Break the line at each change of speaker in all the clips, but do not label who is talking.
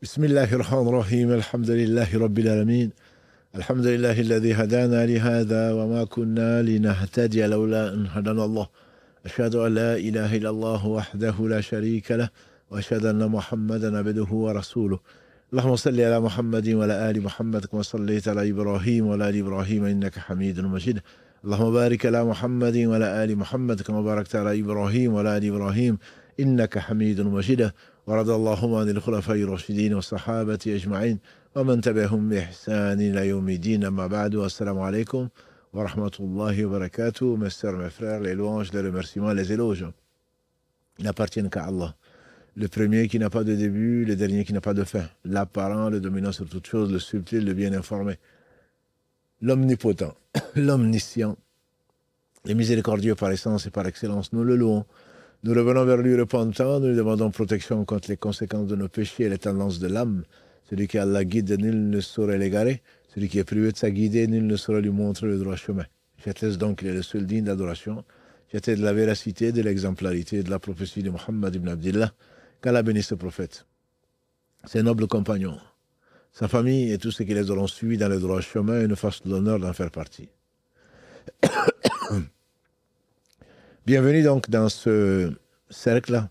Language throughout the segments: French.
بسم الله الرحمن الرحيم الحمد لله رب العالمين الحمد لله الذي هدانا لهذا وما كنا لنهتدي لولا أن هدانا الله أشهد أن لا إله إلا الله وحده لا شريك له وأشهد أن محمدا عبده ورسوله اللهم صل على محمد وعلى آل محمد كما صليت على إبراهيم وعلى آل إبراهيم إنك حميد مجيد اللهم بارك على محمد وعلى آل محمد كما باركت على إبراهيم وعلى آل إبراهيم إنك حميد مجيد ورضى اللهم عن الخلفاء الراشدين والصحابة أجمعين ومن تبعهم بإحسان إلى يوم الدين أما بعد والسلام عليكم ورحمة الله وبركاته. Mes sœurs, mes frères, les louanges, les remerciements, les éloges n'appartiennent qu'à Allah. Le premier qui n'a pas de début, le dernier qui n'a pas de fin. L'apparent, le dominant sur toute chose, le subtil, le bien informé. L'omnipotent, l'omniscient, le miséricordieux par essence et par excellence. Nous le louons. Nous revenons vers lui repentant, nous lui demandons protection contre les conséquences de nos péchés et les tendances de l'âme. Celui qui Allah guide, nul ne saurait l'égarer. Celui qui est privé de sa guidée, nul ne saurait lui montrer le droit chemin. J'atteste donc qu'il est le seul digne d'adoration. J'atteste de la véracité, de l'exemplarité, de la prophétie de Muhammad ibn Abdillah. Qu'Allah bénisse ce prophète, ses nobles compagnons, sa famille et tous ceux qui les auront suivis dans le droit chemin et nous fassent l'honneur d'en faire partie. Bienvenue donc dans ce cercle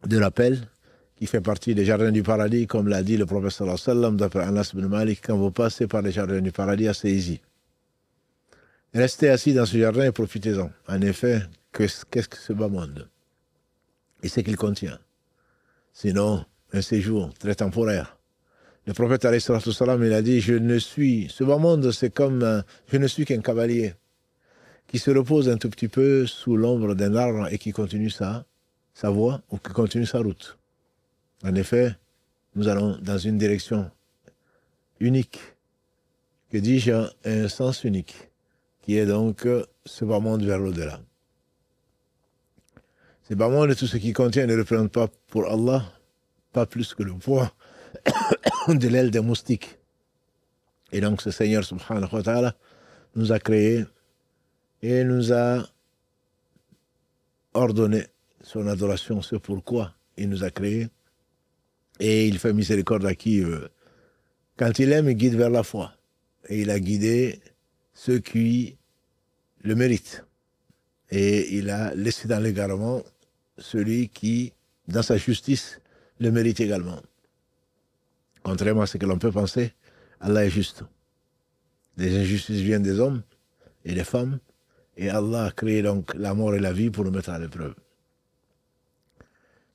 de l'appel qui fait partie des jardins du paradis, comme l'a dit le prophète sallallahu alayhi wa sallam d'après Anas ibn Malik, quand vous passez par les jardins du paradis, asseyez-y. Restez assis dans ce jardin et profitez-en. En effet, qu'est-ce que ce bas monde et ce qu'il contient? Sinon, un séjour très temporaire. Le prophète alayhi wa sallam, il a dit, ce bas monde, c'est comme, je ne suis qu'un cavalier qui se repose un tout petit peu sous l'ombre d'un arbre et qui continue sa voie ou qui continue sa route. En effet, nous allons dans une direction unique, que dis-je, un sens unique, qui est donc ce bas monde vers l'au-delà. Ce bas monde et tout ce qui contient ne représente pas pour Allah, pas plus que le poids de l'aile des moustiques. Et donc ce Seigneur subhanahu wa ta'ala nous a créés et nous a ordonné son adoration, ce pourquoi il nous a créés. Et il fait miséricorde à qui veut. Quand il aime, il guide vers la foi. Et il a guidé ceux qui le méritent. Et il a laissé dans l'égarement celui qui, dans sa justice, le mérite également. Contrairement à ce que l'on peut penser, Allah est juste. Les injustices viennent des hommes et des femmes. Et Allah a créé donc la mort et la vie pour nous mettre à l'épreuve.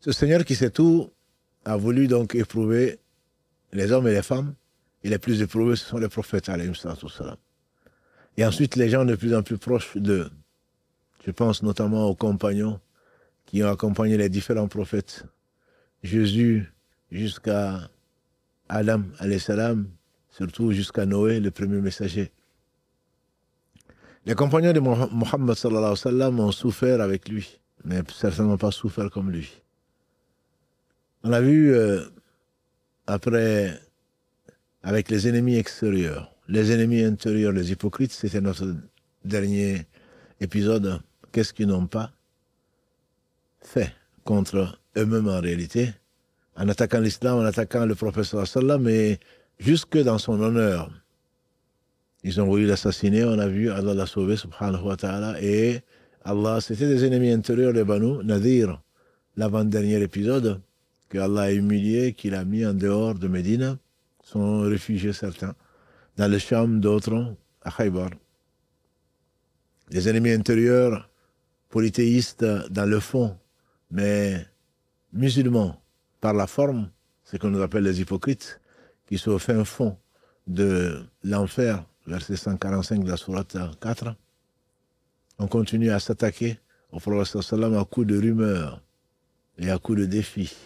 Ce Seigneur qui sait tout a voulu donc éprouver les hommes et les femmes. Et les plus éprouvés, ce sont les prophètes, alayhim salam. Et ensuite, les gens de plus en plus proches d'eux. Je pense notamment aux compagnons qui ont accompagné les différents prophètes. Jésus jusqu'à Adam, alayhi salam, surtout jusqu'à Noé, le premier messager. Les compagnons de Muhammad sallallahu alayhi wa sallam ont souffert avec lui, mais certainement pas souffert comme lui. On a vu après, avec les ennemis extérieurs, les ennemis intérieurs, les hypocrites, c'était notre dernier épisode. Qu'est-ce qu'ils n'ont pas fait contre eux-mêmes en réalité, en attaquant l'islam, en attaquant le prophète sallallahu alayhi wa sallam, mais jusque dans son honneur. Ils ont voulu l'assassiner, on a vu, Allah l'a sauvé, subhanahu wa ta'ala, et Allah, c'était des ennemis intérieurs de Banu Nadir, l'avant-dernier épisode, que Allah a humilié, qu'il a mis en dehors de Médine, sont réfugiés certains, dans le Sham, d'autres à Khaybar. Les ennemis intérieurs, polythéistes dans le fond, mais musulmans par la forme, ce qu'on nous appelle les hypocrites, qui sont au fin fond de l'enfer, verset 145 de la sourate 4, on continue à s'attaquer au prophète sallam à coups de rumeurs et à coups de défis.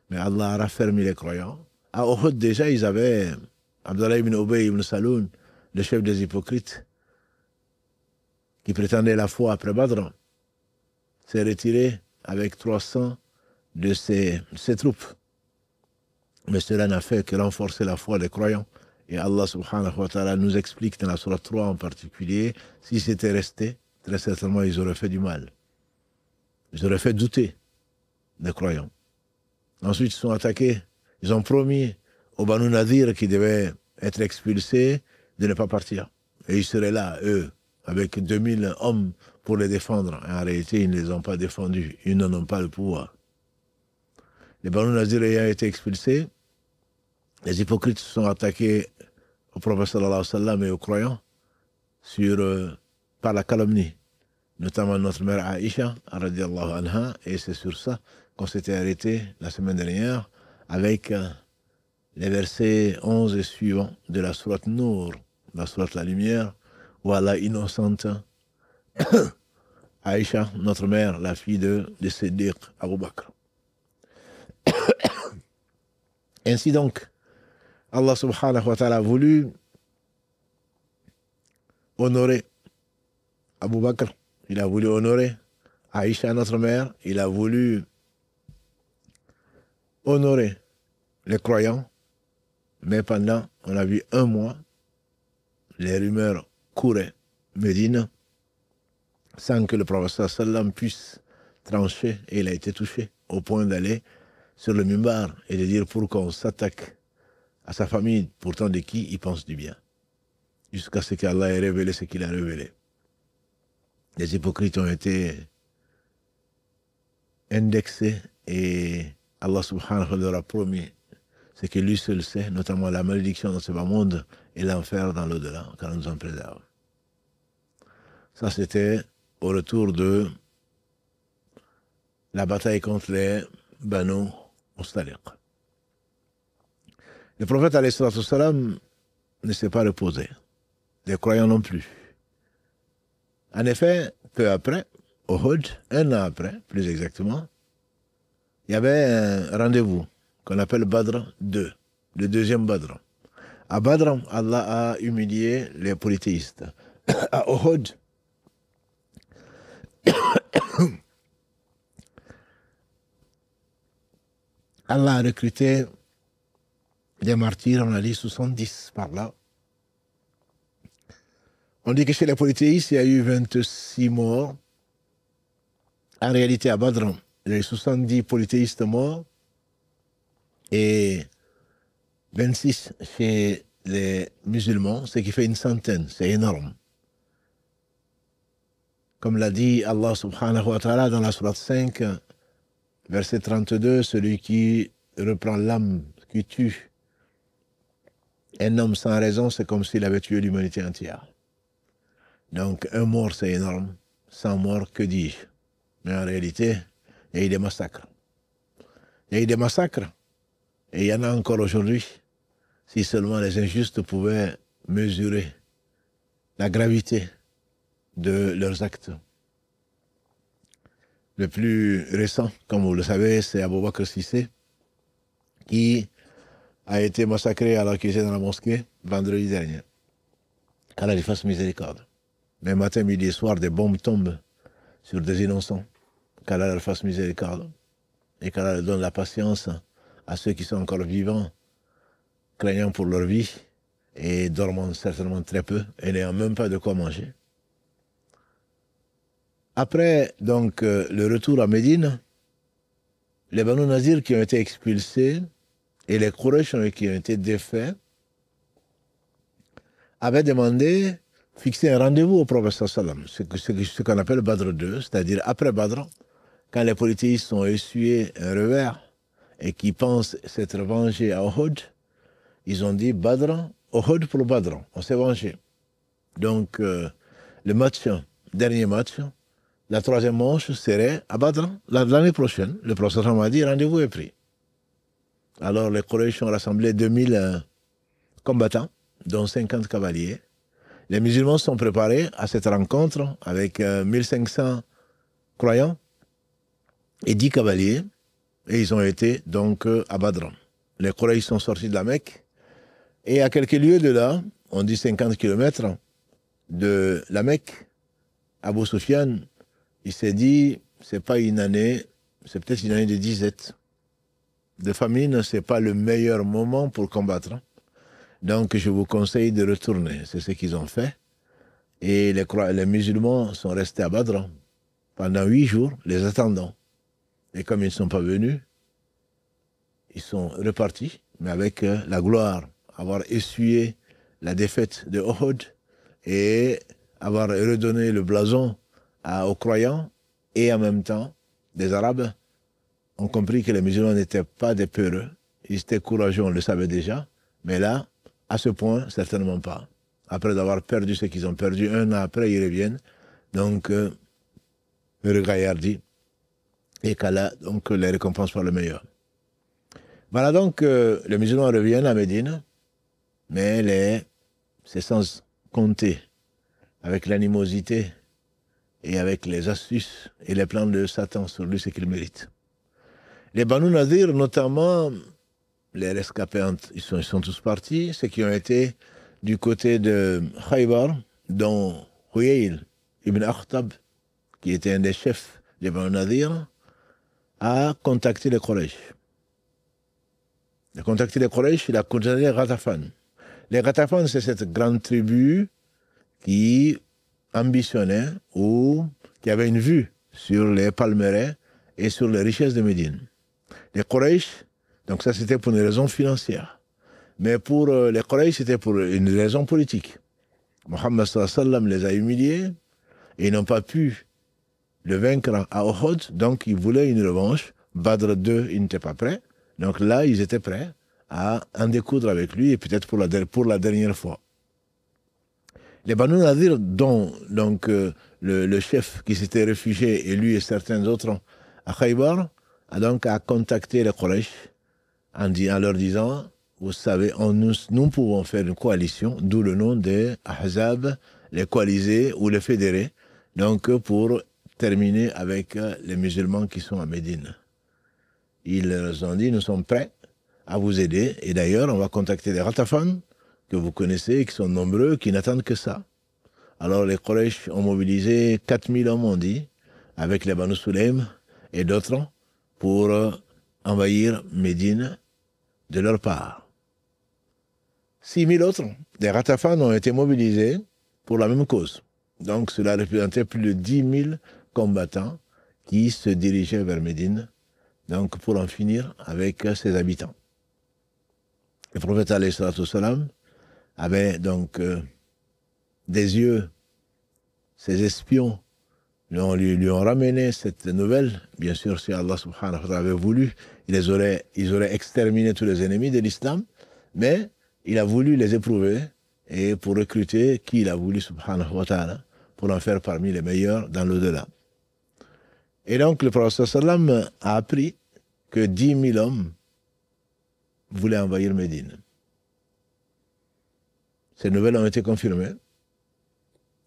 Mais Allah a raffermi les croyants. À Uhud, déjà, ils avaient Abdallah ibn Ubay ibn Saloun, le chef des hypocrites, qui prétendait la foi après Badr, s'est retiré avec 300 de ses troupes. Mais cela n'a fait que renforcer la foi des croyants. Et Allah subhanahu wa ta'ala nous explique dans la sourate 3 en particulier, si c'était resté, très certainement ils auraient fait du mal. Ils auraient fait douter des croyants. Ensuite, ils sont attaqués Ils ont promis aux Banu Nadir qui devaient être expulsés de ne pas partir. Et ils seraient là, eux, avec 2000 hommes pour les défendre. En réalité, ils ne les ont pas défendus. Ils n'en ont pas le pouvoir. Les Banu Nadir ayant été expulsés, les hypocrites se sont attaqués au prophète sallallahu alayhi wa sallam et aux croyants par la calomnie, notamment notre mère Aïcha, radiallahu anha, et c'est sur ça qu'on s'était arrêté la semaine dernière avec les versets 11 et suivants de la sourate Nour, la sourate La Lumière, où Allah innocente Aïcha, notre mère, la fille de Siddiq Abu Bakr. Ainsi donc, Allah subhanahu wa ta'ala a voulu honorer Abu Bakr, il a voulu honorer Aïcha, notre mère, il a voulu honorer les croyants, mais pendant, on a vu 1 mois, les rumeurs couraient Médine sans que le prophète sallam puisse trancher, et il a été touché au point d'aller sur le mimbar et de dire pourquoi on s'attaque à sa famille, pourtant de qui il pense du bien, jusqu'à ce qu'Allah ait révélé ce qu'il a révélé. Les hypocrites ont été indexés et Allah subhanahu wa ta'ala leur a promis ce que lui seul sait, notamment la malédiction dans ce bas monde et l'enfer dans l'au-delà, car nous en préserve. Ça, c'était au retour de la bataille contre les Banu Mustaliq. Le prophète alayhi salatu wassalam ne s'est pas reposé. Les croyants non plus. En effet, peu après, au Uhud, 1 an après, plus exactement, il y avait un rendez-vous qu'on appelle Badr 2, le deuxième Badr. À Badr, Allah a humilié les polythéistes. À Uhud, Allah a recruté des martyrs, on a dit 70 par là. On dit que chez les polythéistes, il y a eu 26 morts. En réalité, à Badr, les 70 polythéistes morts et 26 chez les musulmans, ce qui fait une centaine. C'est énorme. Comme l'a dit Allah subhanahu wa ta'ala dans la sourate 5, verset 32, celui qui reprend l'âme, qui tue un homme sans raison, c'est comme s'il avait tué l'humanité entière. Donc, 1 mort, c'est énorme. 100 morts, que dis-je? Mais en réalité, il y a eu des massacres. Il y a eu des massacres. Et il y en a encore aujourd'hui. Si seulement les injustes pouvaient mesurer la gravité de leurs actes. Le plus récent, comme vous le savez, c'est Abu Bakr Sissé, qui a été massacré alors qu'il était dans la mosquée vendredi dernier. Allah lui fasse miséricorde. Mais matin, midi et soir, des bombes tombent sur des innocents. Qu'Allah leur fasse miséricorde. Et qu'Allah leur donne la patience à ceux qui sont encore vivants, craignant pour leur vie, et dormant certainement très peu, et n'ayant même pas de quoi manger. Après, donc, le retour à Médine, les Banu Nazir qui ont été expulsés et les Quraysh qui ont été défaits avaient demandé, fixer un rendez-vous au prophète sallam, ce qu'on appelle Badr 2, c'est-à-dire après Badr, quand les polythéistes ont essuyé un revers et qui pensent s'être vengés à Uhud, ils ont dit Badr, Uhud pour Badr, on s'est vengé. Donc, le match, dernier match, la 3e manche serait à Badr l'année prochaine. Le prophète m'a dit rendez-vous est pris. Alors les Quraysh ont rassemblé 2000 combattants, dont 50 cavaliers. Les musulmans sont préparés à cette rencontre avec 1500 croyants et 10 cavaliers. Et ils ont été donc à Badr. Les Quraysh sont sortis de la Mecque. Et à quelques lieues de là, on dit 50 km de la Mecque, Abu Sufyan, il s'est dit, c'est pas une année, c'est peut-être une année de disette. De famine, c'est pas le meilleur moment pour combattre. Donc, je vous conseille de retourner. C'est ce qu'ils ont fait. Et les musulmans sont restés à Badr pendant 8 jours, les attendant. Et comme ils ne sont pas venus, ils sont repartis, mais avec la gloire, avoir essuyé la défaite de Uhud et avoir redonné le blason aux croyants, et en même temps, les Arabes ont compris que les musulmans n'étaient pas des peureux, ils étaient courageux, on le savait déjà, mais là, à ce point, certainement pas. Après avoir perdu ce qu'ils ont perdu, un an après, ils reviennent, donc regaillardis, et qu'Allah donc les récompense par le meilleur. Voilà donc les musulmans reviennent à Médine, mais c'est sans compter avec l'animosité et avec les astuces et les plans de Satan sur lui, ce qu'il mérite. Les Banu Nadir, notamment, les rescapés, ils sont tous partis, ceux qui ont été du côté de Khaybar, dont Huyayl ibn Akhtab, qui était un des chefs des Banu Nadir, a contacté les Quraysh. Il a contacté les Quraysh, il a contacté les Ghatafan. Les Ghatafan, c'est cette grande tribu qui ambitionnait ou qui avait une vue sur les palmeraies et sur les richesses de Médine. Les Quraysh, donc ça c'était pour une raison financière. Mais pour les Quraysh, c'était pour une raison politique. Mohammed sallallahu alayhi wa sallam les a humiliés et ils n'ont pas pu le vaincre à Uhud, donc ils voulaient une revanche. Badr 2, ils n'étaient pas prêts. Donc là, ils étaient prêts à en découdre avec lui, et peut-être pour la dernière fois. Les Banu Nadir, dont donc, le chef qui s'était réfugié, et lui et certains autres, à Khaybar, a contacté les Quraysh en leur disant, vous savez, nous pouvons faire une coalition, d'où le nom des Ahzab, les coalisés ou les fédérés, donc pour terminer avec les musulmans qui sont à Médine. Ils leur ont dit, nous sommes prêts à vous aider. Et d'ailleurs, on va contacter les Ghatafan, que vous connaissez, qui sont nombreux, qui n'attendent que ça. Alors les Quraysh ont mobilisé 4000 hommes, on dit, avec les Banu Sulaym et d'autres, pour envahir Médine de leur part. 6000 autres, des Ghatafan, ont été mobilisés pour la même cause. Donc cela représentait plus de 10 000 combattants qui se dirigeaient vers Médine, donc pour en finir avec ses habitants. Le prophète alayhi salatu wassalam avait donc des yeux, ses espions lui ont ramené cette nouvelle. Bien sûr, si Allah subhanahu wa ta'ala avait voulu, ils auraient exterminé tous les ennemis de l'islam, mais il a voulu les éprouver et pour recruter qui il a voulu subhanahu wa ta'ala, pour en faire parmi les meilleurs dans l'au-delà. Et donc le prophète sallam a appris que 10 000 hommes voulaient envahir Médine. Ces nouvelles ont été confirmées,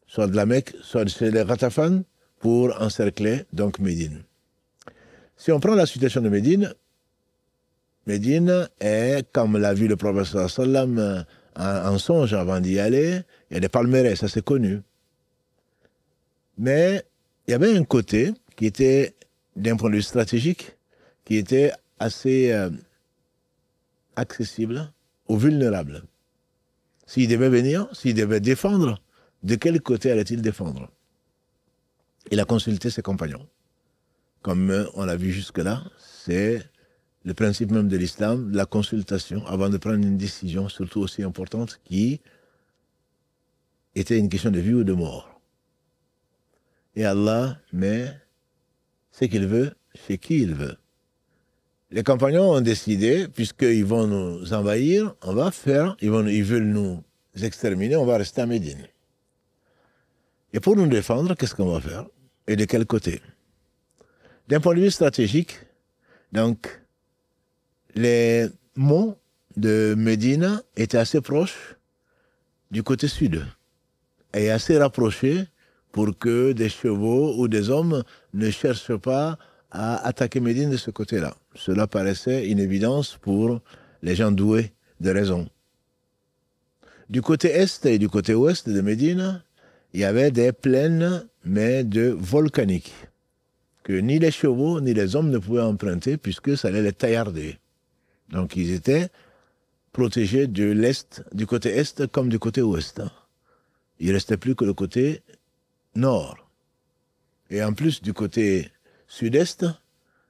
soit de la Mecque, soit chez les Ghatafan, pour encercler donc Médine. Si on prend la situation de Médine, Médine est, comme l'a vu le prophète sallam en songe avant d'y aller, il y a des palmeraies, ça c'est connu. Mais il y avait un côté qui était, d'un point de vue stratégique, qui était assez accessible aux vulnérables. S'il devait venir, s'il devait défendre, de quel côté allait-il défendre? Il a consulté ses compagnons. Comme on l'a vu jusque-là, c'est le principe même de l'islam, la consultation, avant de prendre une décision, surtout aussi importante, qui était une question de vie ou de mort. Et Allah met ce qu'il veut chez qui il veut. Les compagnons ont décidé, puisqu'ils vont nous envahir, on va faire, ils veulent nous exterminer, on va rester à Médine. Et pour nous défendre, qu'est-ce qu'on va faire? Et de quel côté? D'un point de vue stratégique, donc, les monts de Médine étaient assez proches du côté sud et assez rapprochés pour que des chevaux ou des hommes ne cherchent pas à attaquer Médine de ce côté-là. Cela paraissait une évidence pour les gens doués de raison. Du côté est et du côté ouest de Médine, il y avait des plaines, mais volcaniques, que ni les chevaux ni les hommes ne pouvaient emprunter puisque ça allait les taillarder. Donc ils étaient protégés de l'est, du côté est comme du côté ouest. Il ne restait plus que le côté nord. Et en plus, du côté sud-est,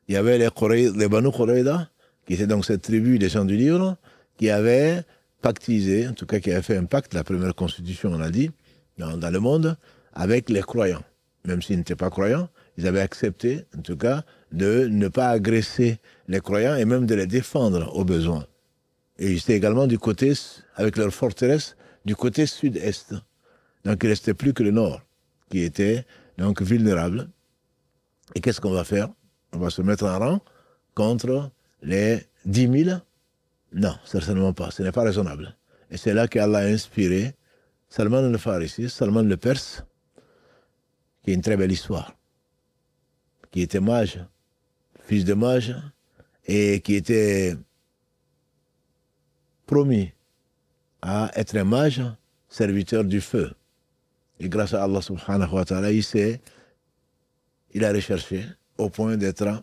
il y avait les Banu Qurayda qui était donc cette tribu des gens du livre, qui avait pactisé, en tout cas qui avait fait un pacte, la première constitution, on a dit, dans le monde, avec les croyants. Même s'ils n'étaient pas croyants, ils avaient accepté, en tout cas, de ne pas agresser les croyants et même de les défendre au besoin. Et ils étaient également du côté, avec leur forteresse, du côté sud-est. Donc il ne restait plus que le nord, qui était donc vulnérable. Et qu'est-ce qu'on va faire? On va se mettre en rang contre les 10 000? Non, certainement pas. Ce n'est pas raisonnable. Et c'est là qu'Allah a inspiré Salman le Farisi, Salman le Perse, qui est une très belle histoire, qui était mage, fils de mage, et qui était promis à être un mage, serviteur du feu. Et grâce à Allah subhanahu wa ta'ala, il a recherché au point d'être...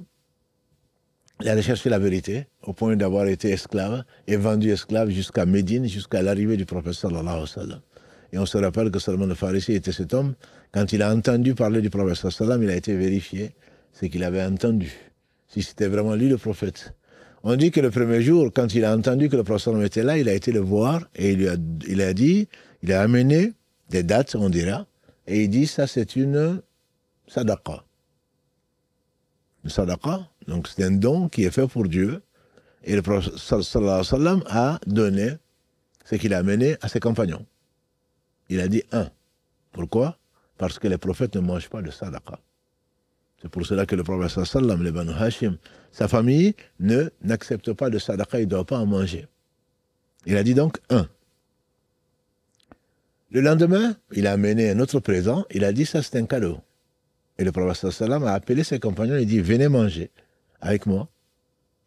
Il a recherché la vérité au point d'avoir été esclave et vendu esclave jusqu'à Médine, jusqu'à l'arrivée du prophète sallallahu alayhi wa sallam. Et on se rappelle que Salman le Farisi était cet homme. Quand il a entendu parler du prophète sallallahu alayhi wa sallam, il a été vérifié ce qu'il avait entendu, si c'était vraiment lui le prophète. On dit que le premier jour, quand il a entendu que le prophète sallallahu alayhi wa sallam était là, il a été le voir et il a amené des dates, on dira, et il dit, ça c'est une sadaqa. Une sadaqa, donc c'est un don qui est fait pour Dieu, et le prophète sallallahu alayhi wa sallam a donné ce qu'il a amené à ses compagnons. Il a dit un. Pourquoi? Parce que les prophètes ne mangent pas de sadaqa. C'est pour cela que le prophète sallallahu alayhi wa sallam, les Banu Hashim, sa famille n'accepte pas de sadaqa, il ne doit pas en manger. Il a dit donc un. Le lendemain, il a amené un autre présent, il a dit ça c'est un cadeau. Et le prophète sallallahu alayhi wa sallam a appelé ses compagnons et dit venez manger avec moi.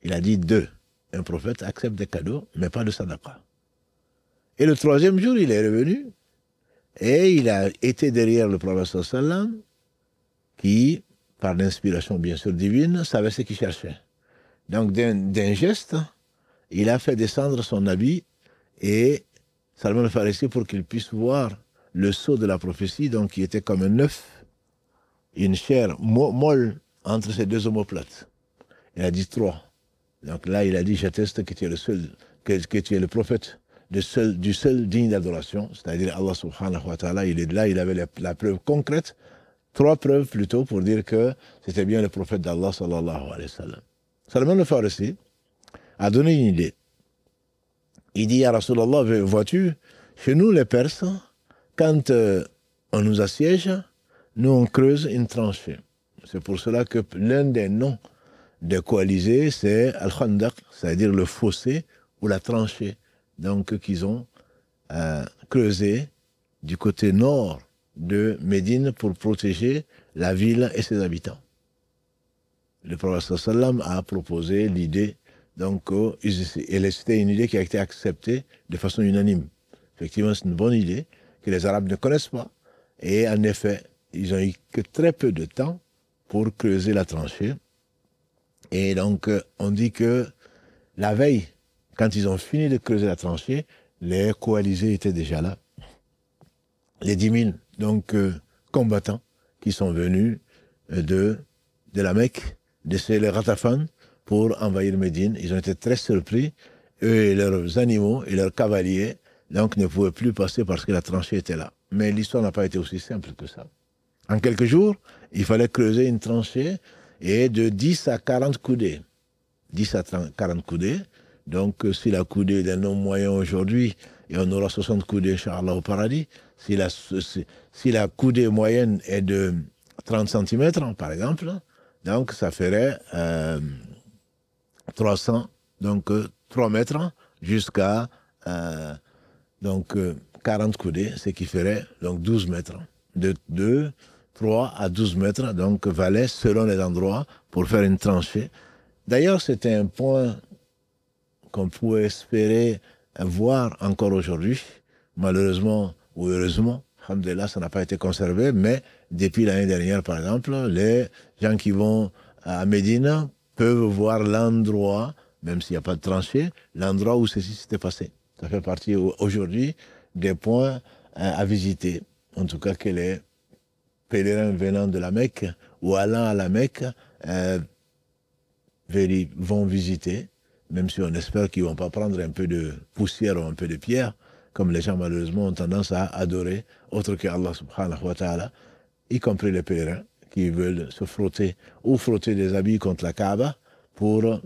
Il a dit deux. Un prophète accepte des cadeaux, mais pas de sadaqa. Et le troisième jour, il est revenu et il a été derrière le prophète sallallahu alayhi wa sallam qui, par l'inspiration bien sûr divine, savait ce qu'il cherchait. Donc d'un geste, il a fait descendre son habit et Salman le Farisi pour qu'il puisse voir le sceau de la prophétie, donc qui était comme un œuf, une chair molle entre ces deux omoplates. Il a dit 3. Donc là, il a dit, j'atteste que tu es le seul, que tu es le prophète du seul digne d'adoration, c'est-à-dire Allah subhanahu wa ta'ala. Il est là, il avait la preuve concrète, 3 preuves plutôt pour dire que c'était bien le prophète d'Allah sallallahu alayhi wa sallam. Salman le Farisi a donné une idée. Il dit, ya Rasulallah, vois-tu, chez nous les Perses, quand on nous assiège, nous on creuse une tranchée. C'est pour cela que l'un des noms des coalisés, c'est Al-Khandaq, c'est-à-dire le fossé ou la tranchée. Donc qu'ils ont creusé du côté nord de Médine pour protéger la ville et ses habitants. Le prophète sallam a proposé l'idée, donc c'était une idée qui a été acceptée de façon unanime. Effectivement, c'est une bonne idée que les Arabes ne connaissent pas. Et en effet, ils n'ont eu que très peu de temps pour creuser la tranchée. Et donc, on dit que la veille, quand ils ont fini de creuser la tranchée, les coalisés étaient déjà là. Les 10 000 donc, combattants qui sont venus de la Mecque, les Ratafan, pour envahir Médine. Ils ont été très surpris. Eux et leurs animaux et leurs cavaliers donc, ne pouvaient plus passer parce que la tranchée était là. Mais l'histoire n'a pas été aussi simple que ça. En quelques jours, il fallait creuser une tranchée et de 10 à 40 coudées. 10 à 40 coudées. Donc, si la coudée d'un homme moyen aujourd'hui, et on aura 60 coudées, Inch'Allah, au paradis, si la coudée moyenne est de 30 cm, par exemple, donc ça ferait 300, donc 3 mètres jusqu'à donc 40 coudées, ce qui ferait donc 12 mètres. De 3 à 12 mètres, donc valait selon les endroits pour faire une tranchée. D'ailleurs, c'était un point qu'on pouvait espérer voir encore aujourd'hui. Malheureusement ou heureusement, alhamdoulilah, ça n'a pas été conservé, mais depuis l'année dernière, par exemple, les gens qui vont à Médine peuvent voir l'endroit, même s'il n'y a pas de tranchée, l'endroit où ceci s'était passé. Ça fait partie aujourd'hui des points à visiter. En tout cas, que les pèlerins venant de la Mecque ou allant à la Mecque vont visiter. même si on espère qu'ils ne vont pas prendre un peu de poussière ou un peu de pierre, comme les gens malheureusement ont tendance à adorer, autre que Allah subhanahu wa ta'ala, y compris les pèlerins qui veulent se frotter ou frotter des habits contre la Kaaba pour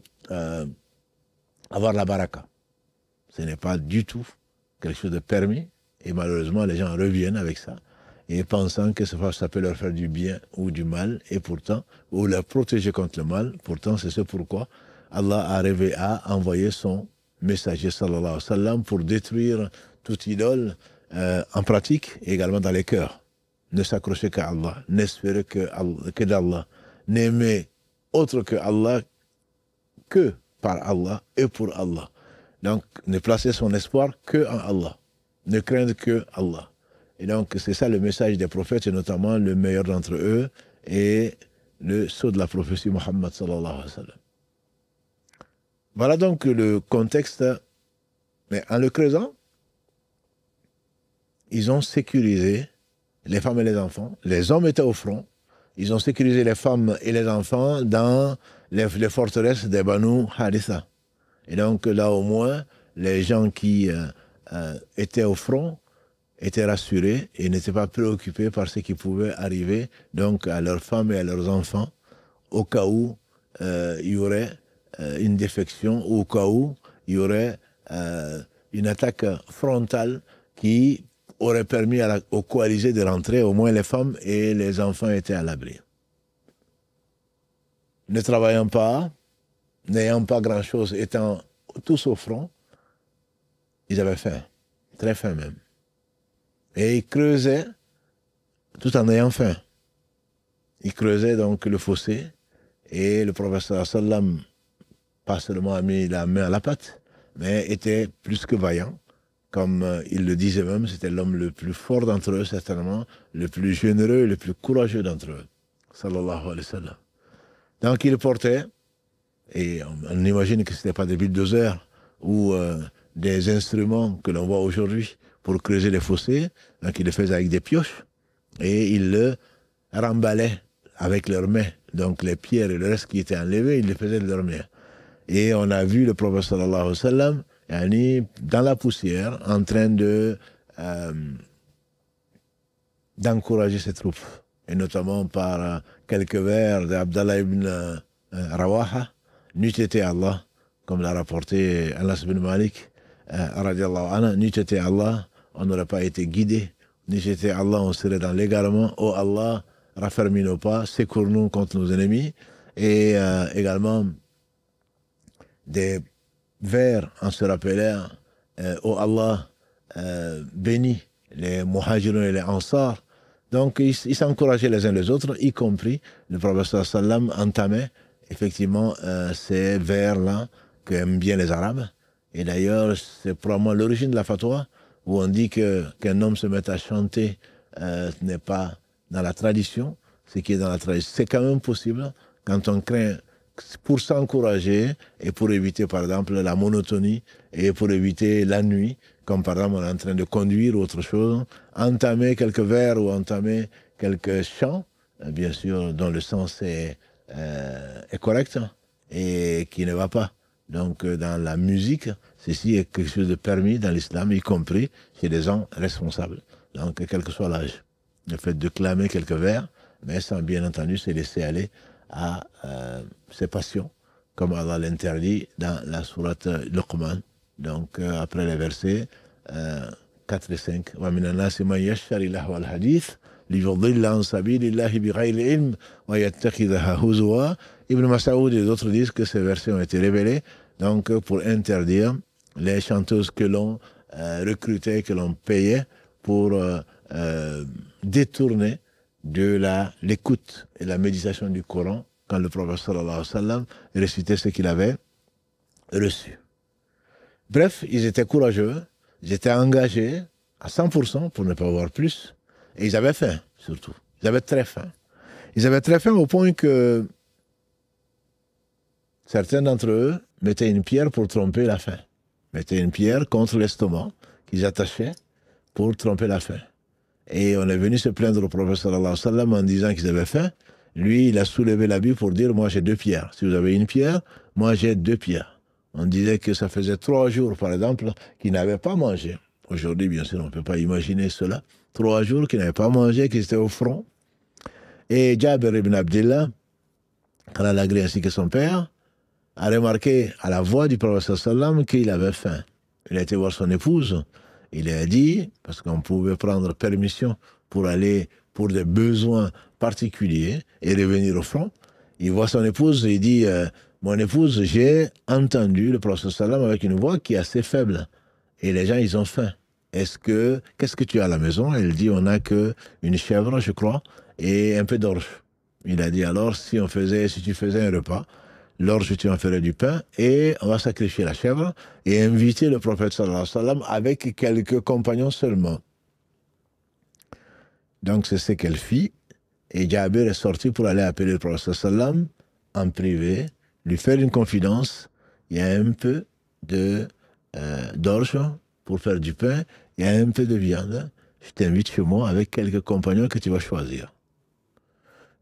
avoir la baraka. Ce n'est pas du tout quelque chose de permis, et malheureusement les gens reviennent avec ça, et pensant que ça peut leur faire du bien ou du mal, et pourtant, ou leur protéger contre le mal, pourtant c'est ce pourquoi Allah a envoyé son messager sallallahu alayhi wa sallam pour détruire toute idole en pratique et également dans les cœurs. Ne s'accrocher qu'à Allah, n'espérer que d'Allah, n'aimer autre que Allah, que par Allah et pour Allah. Donc, ne placer son espoir que en Allah, ne craindre que Allah. Et donc, c'est ça le message des prophètes, et notamment le meilleur d'entre eux, et le sceau de la prophétie Muhammad sallallahu alayhi wa sallam. Voilà donc le contexte. Mais en le creusant, ils ont sécurisé les femmes et les enfants. Les hommes étaient au front. Ils ont sécurisé les femmes et les enfants dans les forteresses des Banu Haritha. Et donc là au moins, les gens qui étaient au front étaient rassurés et n'étaient pas préoccupés par ce qui pouvait arriver donc à leurs femmes et à leurs enfants au cas où il y aurait une défection, ou au cas où il y aurait une attaque frontale qui aurait permis aux coalisés de rentrer. Au moins les femmes et les enfants étaient à l'abri. Ne travaillant pas, n'ayant pas grand-chose, étant tous au front, ils avaient faim, très faim même. Et ils creusaient tout en ayant faim. Ils creusaient donc le fossé, et le professeur sallam pas seulement a mis la main à la pâte, mais était plus que vaillant. Comme il le disait même, c'était l'homme le plus fort d'entre eux, certainement, le plus généreux et le plus courageux d'entre eux. Sallallahu alayhi wa sallam. Donc il portait, et on imagine que ce n'était pas des bulldozers ou des instruments que l'on voit aujourd'hui pour creuser les fossés, donc il le faisait avec des pioches, et il le remballait avec leurs mains. Donc les pierres et le reste qui était enlevé, il le faisait de leurs mains. Et on a vu le prophète sallallahu alayhi wa sallam dans la poussière en train d'encourager ses troupes, et notamment par quelques vers d'Abdallah ibn Rawaha, n'eût été Allah, comme l'a rapporté Anas ibn Malik, radiallahu anhu, n'eût été Allah, on n'aurait pas été guidé, n'eût été Allah, on serait dans l'égarement. Oh Allah, raffermis nos pas, secours-nous contre nos ennemis. Et également des vers en se rappelant, oh Allah, bénis les muhajirun et les ansar. Donc ils s'encourageaient les uns les autres, y compris le prophète sallam entamait effectivement ces vers-là qu'aiment bien les Arabes. Et d'ailleurs, c'est probablement l'origine de la fatwa, où on dit qu'un homme se mette à chanter n'est pas dans la tradition. Ce qui est dans la tradition, c'est quand même possible quand on craint, pour s'encourager et pour éviter par exemple la monotonie et pour éviter la nuit, comme par exemple on est en train de conduire ou autre chose, entamer quelques vers ou entamer quelques chants, bien sûr dont le sens est correct et qui ne va pas. Donc dans la musique, ceci est quelque chose de permis dans l'islam, y compris chez des gens responsables. Donc quel que soit l'âge, le fait de clamer quelques vers, mais sans bien entendu se laisser aller à ses passions, comme Allah l'interdit dans la sourate Luqman. Donc après les versets 4 et 5, وَمِنَ النَّاسِ مَنْ يَشْتَرِي لَهْوَ الْحَدِيثِ لِيُضِلَّ عَنْ سَبِيلِ اللَّهِ بِغَيْرِ عِلْمٍ وَيَتَّخِذَهَا هُزُوًا. Ibn Mas'oud et d'autres disent que ces versets ont été révélés donc pour interdire les chanteuses que l'on recrutait, que l'on payait pour détourner de l'écoute et la méditation du Coran quand le prophète sallallahu alayhi wa sallam récitait ce qu'il avait reçu. Bref, ils étaient courageux, ils étaient engagés à 100% pour ne pas avoir plus, et ils avaient faim surtout. Ils avaient très faim. Ils avaient très faim au point que certains d'entre eux mettaient une pierre pour tromper la faim. Mettaient une pierre contre l'estomac qu'ils attachaient pour tromper la faim. Et on est venu se plaindre au prophète sallallahu alayhi wa sallam en disant qu'ils avaient faim. Lui, il a soulevé l'habit pour dire, moi j'ai 2 pierres. Si vous avez une pierre, moi j'ai 2 pierres. On disait que ça faisait 3 jours, par exemple, qu'ils n'avaient pas mangé. Aujourd'hui, bien sûr, on ne peut pas imaginer cela. 3 jours qu'ils n'avaient pas mangé, qu'ils étaient au front. Et Jabir ibn Abdillah, Allah l'agré ainsi que son père, a remarqué à la voix du prophète sallam qu'il avait faim. Il a été voir son épouse. Il a dit, parce qu'on pouvait prendre permission pour aller pour des besoins particuliers et revenir au front. Il voit son épouse et il dit, mon épouse, j'ai entendu le prophète sallam avec une voix qui est assez faible. Et les gens, ils ont faim. Qu'est-ce que tu as à la maison? Elle dit, on n'a qu'une chèvre, je crois, et un peu d'orge. Il a dit, alors, si tu faisais un repas, l'orge, tu en ferais du pain, et on va sacrifier la chèvre, et inviter le prophète sallallahu alayhi wa sallam avec quelques compagnons seulement. Donc, c'est ce qu'elle fit, et Jabir est sorti pour aller appeler le prophète sallallahu alayhi wa sallam en privé, lui faire une confidence. Il y a un peu d'orge pour faire du pain, il y a un peu de viande. Je t'invite chez moi avec quelques compagnons que tu vas choisir.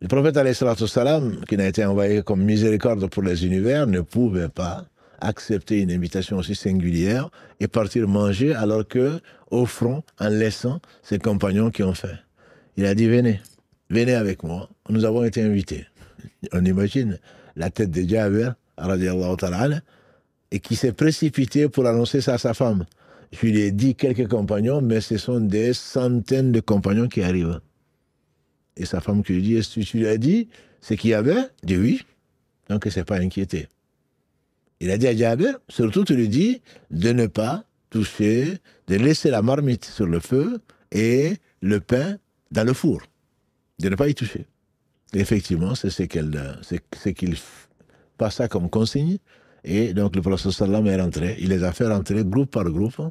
Le prophète, alayhi salatu wassalam, qui n'a été envoyé comme miséricorde pour les univers, ne pouvait pas accepter une invitation aussi singulière et partir manger alors que, au front, en laissant ses compagnons qui ont faim. Il a dit, venez avec moi, nous avons été invités. On imagine la tête de Jabir, radiallahu ta'ala, et qui s'est précipité pour annoncer ça à sa femme. Je lui ai dit quelques compagnons, mais ce sont des centaines de compagnons qui arrivent. Et sa femme qui lui dit, est-ce que tu lui as dit ce qu'il y avait? Il dit oui. Donc il ne s'est pas inquiété. Il a dit à Jabir, surtout tu lui dis de ne pas toucher, de laisser la marmite sur le feu et le pain dans le four. De ne pas y toucher. Et effectivement, c'est ce qu'il passa comme consigne. Et donc le prophète sallam est rentré. Il les a fait rentrer groupe par groupe.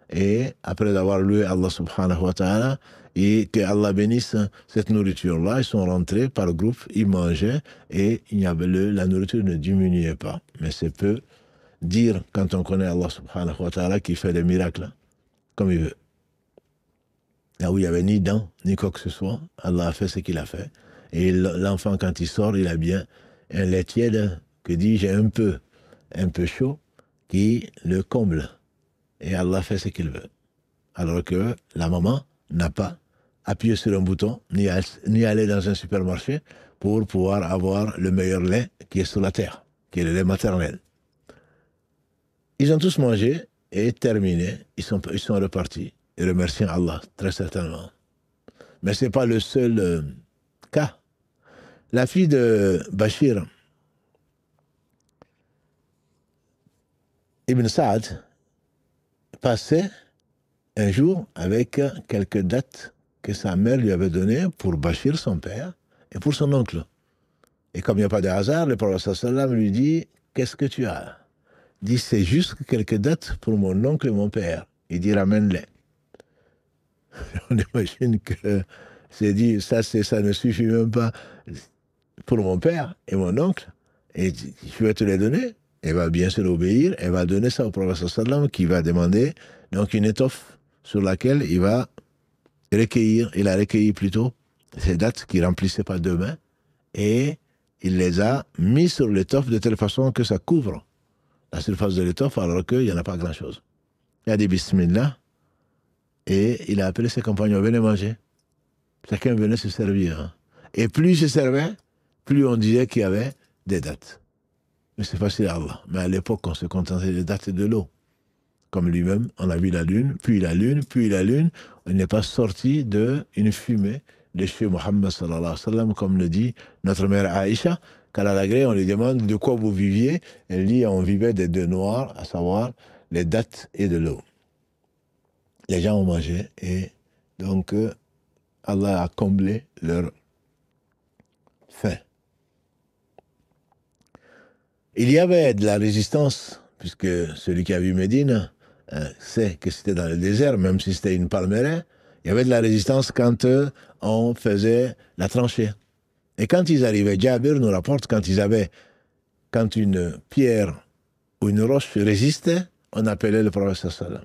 Et après avoir loué Allah subhanahu wa ta'ala, et que Allah bénisse cette nourriture-là, ils sont rentrés par groupe, ils mangeaient, et la nourriture ne diminuait pas. Mais c'est peu dire quand on connaît Allah subhanahu wa ta'ala qui fait des miracles, comme il veut. Là où il n'y avait ni dents, ni quoi que ce soit, Allah a fait ce qu'il a fait. Et l'enfant, quand il sort, il a bien un lait tiède, que dis-je, un peu chaud, qui le comble. Et Allah fait ce qu'il veut. Alors que la maman n'a pas appuyé sur un bouton, ni aller dans un supermarché pour pouvoir avoir le meilleur lait qui est sur la terre, qui est le lait maternel. Ils ont tous mangé et terminé. Ils sont repartis. Et remerciant Allah, très certainement. Mais ce n'est pas le seul cas. La fille de Bachir, Ibn Saad, passait un jour avec quelques dattes que sa mère lui avait données pour Bachir, son père, et pour son oncle. Et comme il n'y a pas de hasard, le prophète sallam lui dit, qu'est-ce que tu as? Il dit, c'est juste quelques dattes pour mon oncle et mon père. Il dit, ramène-les. On imagine que c'est dit, ça ne suffit même pas pour mon père et mon oncle, et je vais te les donner. Elle va bien sûr obéir, elle va donner ça au prophète sallam qui va demander donc une étoffe sur laquelle il va recueillir, il a recueilli plutôt ces dattes qui ne remplissaient pas deux mains, et il les a mis sur l'étoffe de telle façon que ça couvre la surface de l'étoffe alors qu'il n'y en a pas grand-chose. Il a dit Bismillah, et il a appelé ses compagnons, venez manger. Chacun venait se servir. Et plus il se servait, plus on disait qu'il y avait des dattes. Mais c'est facile à Allah. Mais à l'époque, on se contentait des dattes et de l'eau. Comme lui-même, on a vu la lune, puis la lune, puis la lune. On n'est pas sorti d'une fumée de chez Mohammed sallallahu alayhi wa sallam, comme le dit notre mère Aïcha. Qu'à la gré, on lui demande de quoi vous viviez. Elle dit on vivait des deux noirs, à savoir les dattes et de l'eau. Les gens ont mangé et donc Allah a comblé leur faim. Il y avait de la résistance, puisque celui qui a vu Médine sait que c'était dans le désert, même si c'était une palmeraie. Il y avait de la résistance quand on faisait la tranchée. Et quand ils arrivaient, Jabir nous rapporte, quand une pierre ou une roche résistait, on appelait le prophète sallam.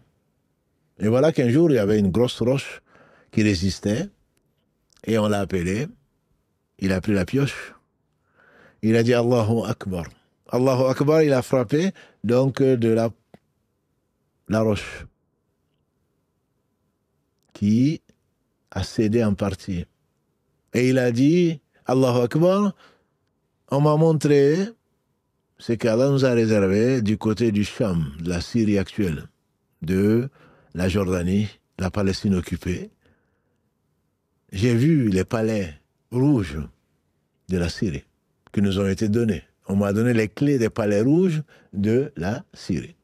Et voilà qu'un jour, il y avait une grosse roche qui résistait, et on l'a appelé. Il a pris la pioche. Il a dit Allahu Akbar. Allahu Akbar, il a frappé donc de la roche qui a cédé en partie. Et il a dit, Allahu Akbar, on m'a montré ce qu'Allah nous a réservé du côté du Cham, de la Syrie actuelle, de la Jordanie, la Palestine occupée. J'ai vu les palais rouges de la Syrie qui nous ont été donnés. On m'a donné les clés des palais rouges de la Syrie.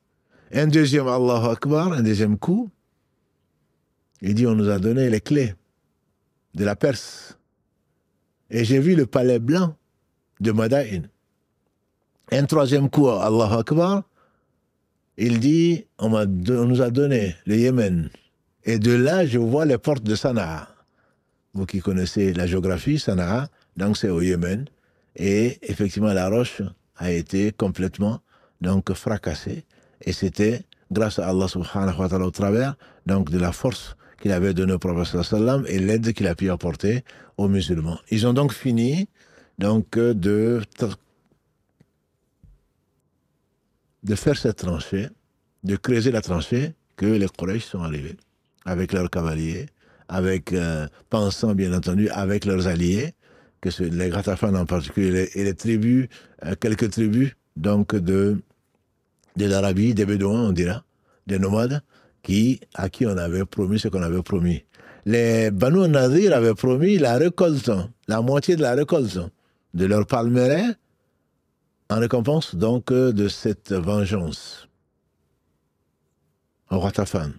Un deuxième Allahu Akbar, un deuxième coup, il dit on nous a donné les clés de la Perse. Et j'ai vu le palais blanc de Madain. Un troisième coup, Allahu Akbar, il dit on nous a donné le Yémen. Et de là, je vois les portes de Sanaa. Vous qui connaissez la géographie, Sanaa, donc c'est au Yémen. Et effectivement, la roche a été complètement donc fracassée. Et c'était grâce à Allah subhanahu wa ta'ala au travers donc de la force qu'il avait donnée au prophète sallam et l'aide qu'il a pu apporter aux musulmans. Ils ont donc fini donc de faire cette tranchée, de creuser la tranchée, que les Quraysh sont arrivés avec leurs cavaliers, avec, pensant bien entendu, avec leurs alliés, que les Ghatafan en particulier, et les tribus, quelques tribus donc de l'Arabie, des Bédouins, on dira, des nomades, à qui on avait promis ce qu'on avait promis. Les Banu Nadir avaient promis la récolte, la moitié de la récolte de leur palmeraie, en récompense donc de cette vengeance au Ghatafan.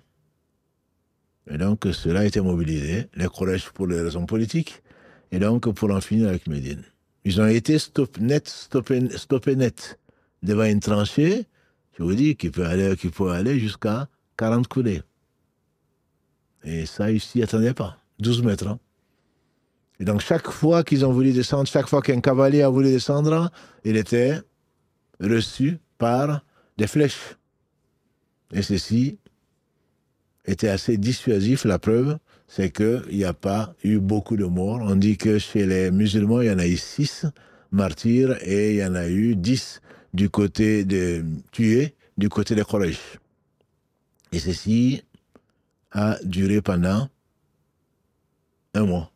Et donc cela a été mobilisé, les Quraysh pour des raisons politiques, et donc pour en finir avec Médine. Ils ont été stoppés net devant une tranchée, je vous dis, qui peut aller jusqu'à 40 coulées. Et ça, ils s'y attendaient pas. 12 mètres. Hein. Et donc chaque fois qu'ils ont voulu descendre, chaque fois qu'un cavalier a voulu descendre, il était reçu par des flèches. Et ceci était assez dissuasif. La preuve, c'est qu'il n'y a pas eu beaucoup de morts. On dit que chez les musulmans, il y en a eu 6 martyrs et il y en a eu 10 du côté de tués, du côté des Quraysh. Et ceci a duré pendant 1 mois.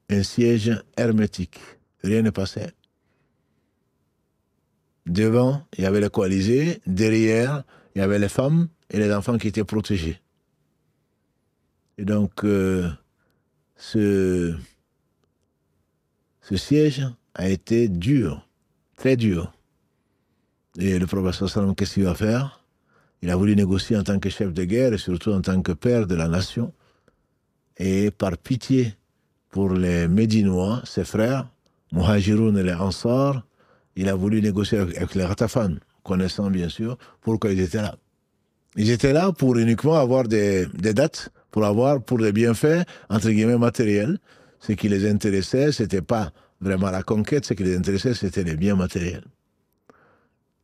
Un siège hermétique. Rien ne passait. Devant, il y avait les coalisés. Derrière, il y avait les femmes et les enfants qui étaient protégés. Et donc, ce siège a été dur, très dur. Et le prophète sallam, qu'est-ce qu'il va faire? Il a voulu négocier en tant que chef de guerre et surtout en tant que père de la nation. Et par pitié pour les Médinois, ses frères, Muhajiroun et les Ansar, il a voulu négocier avec les Ghatafan, connaissant bien sûr pourquoi ils étaient là. Ils étaient là pour uniquement avoir des dates, pour des bienfaits, entre guillemets, matériels. Ce qui les intéressait, ce n'était pas vraiment la conquête, ce qui les intéressait, c'était les biens matériels.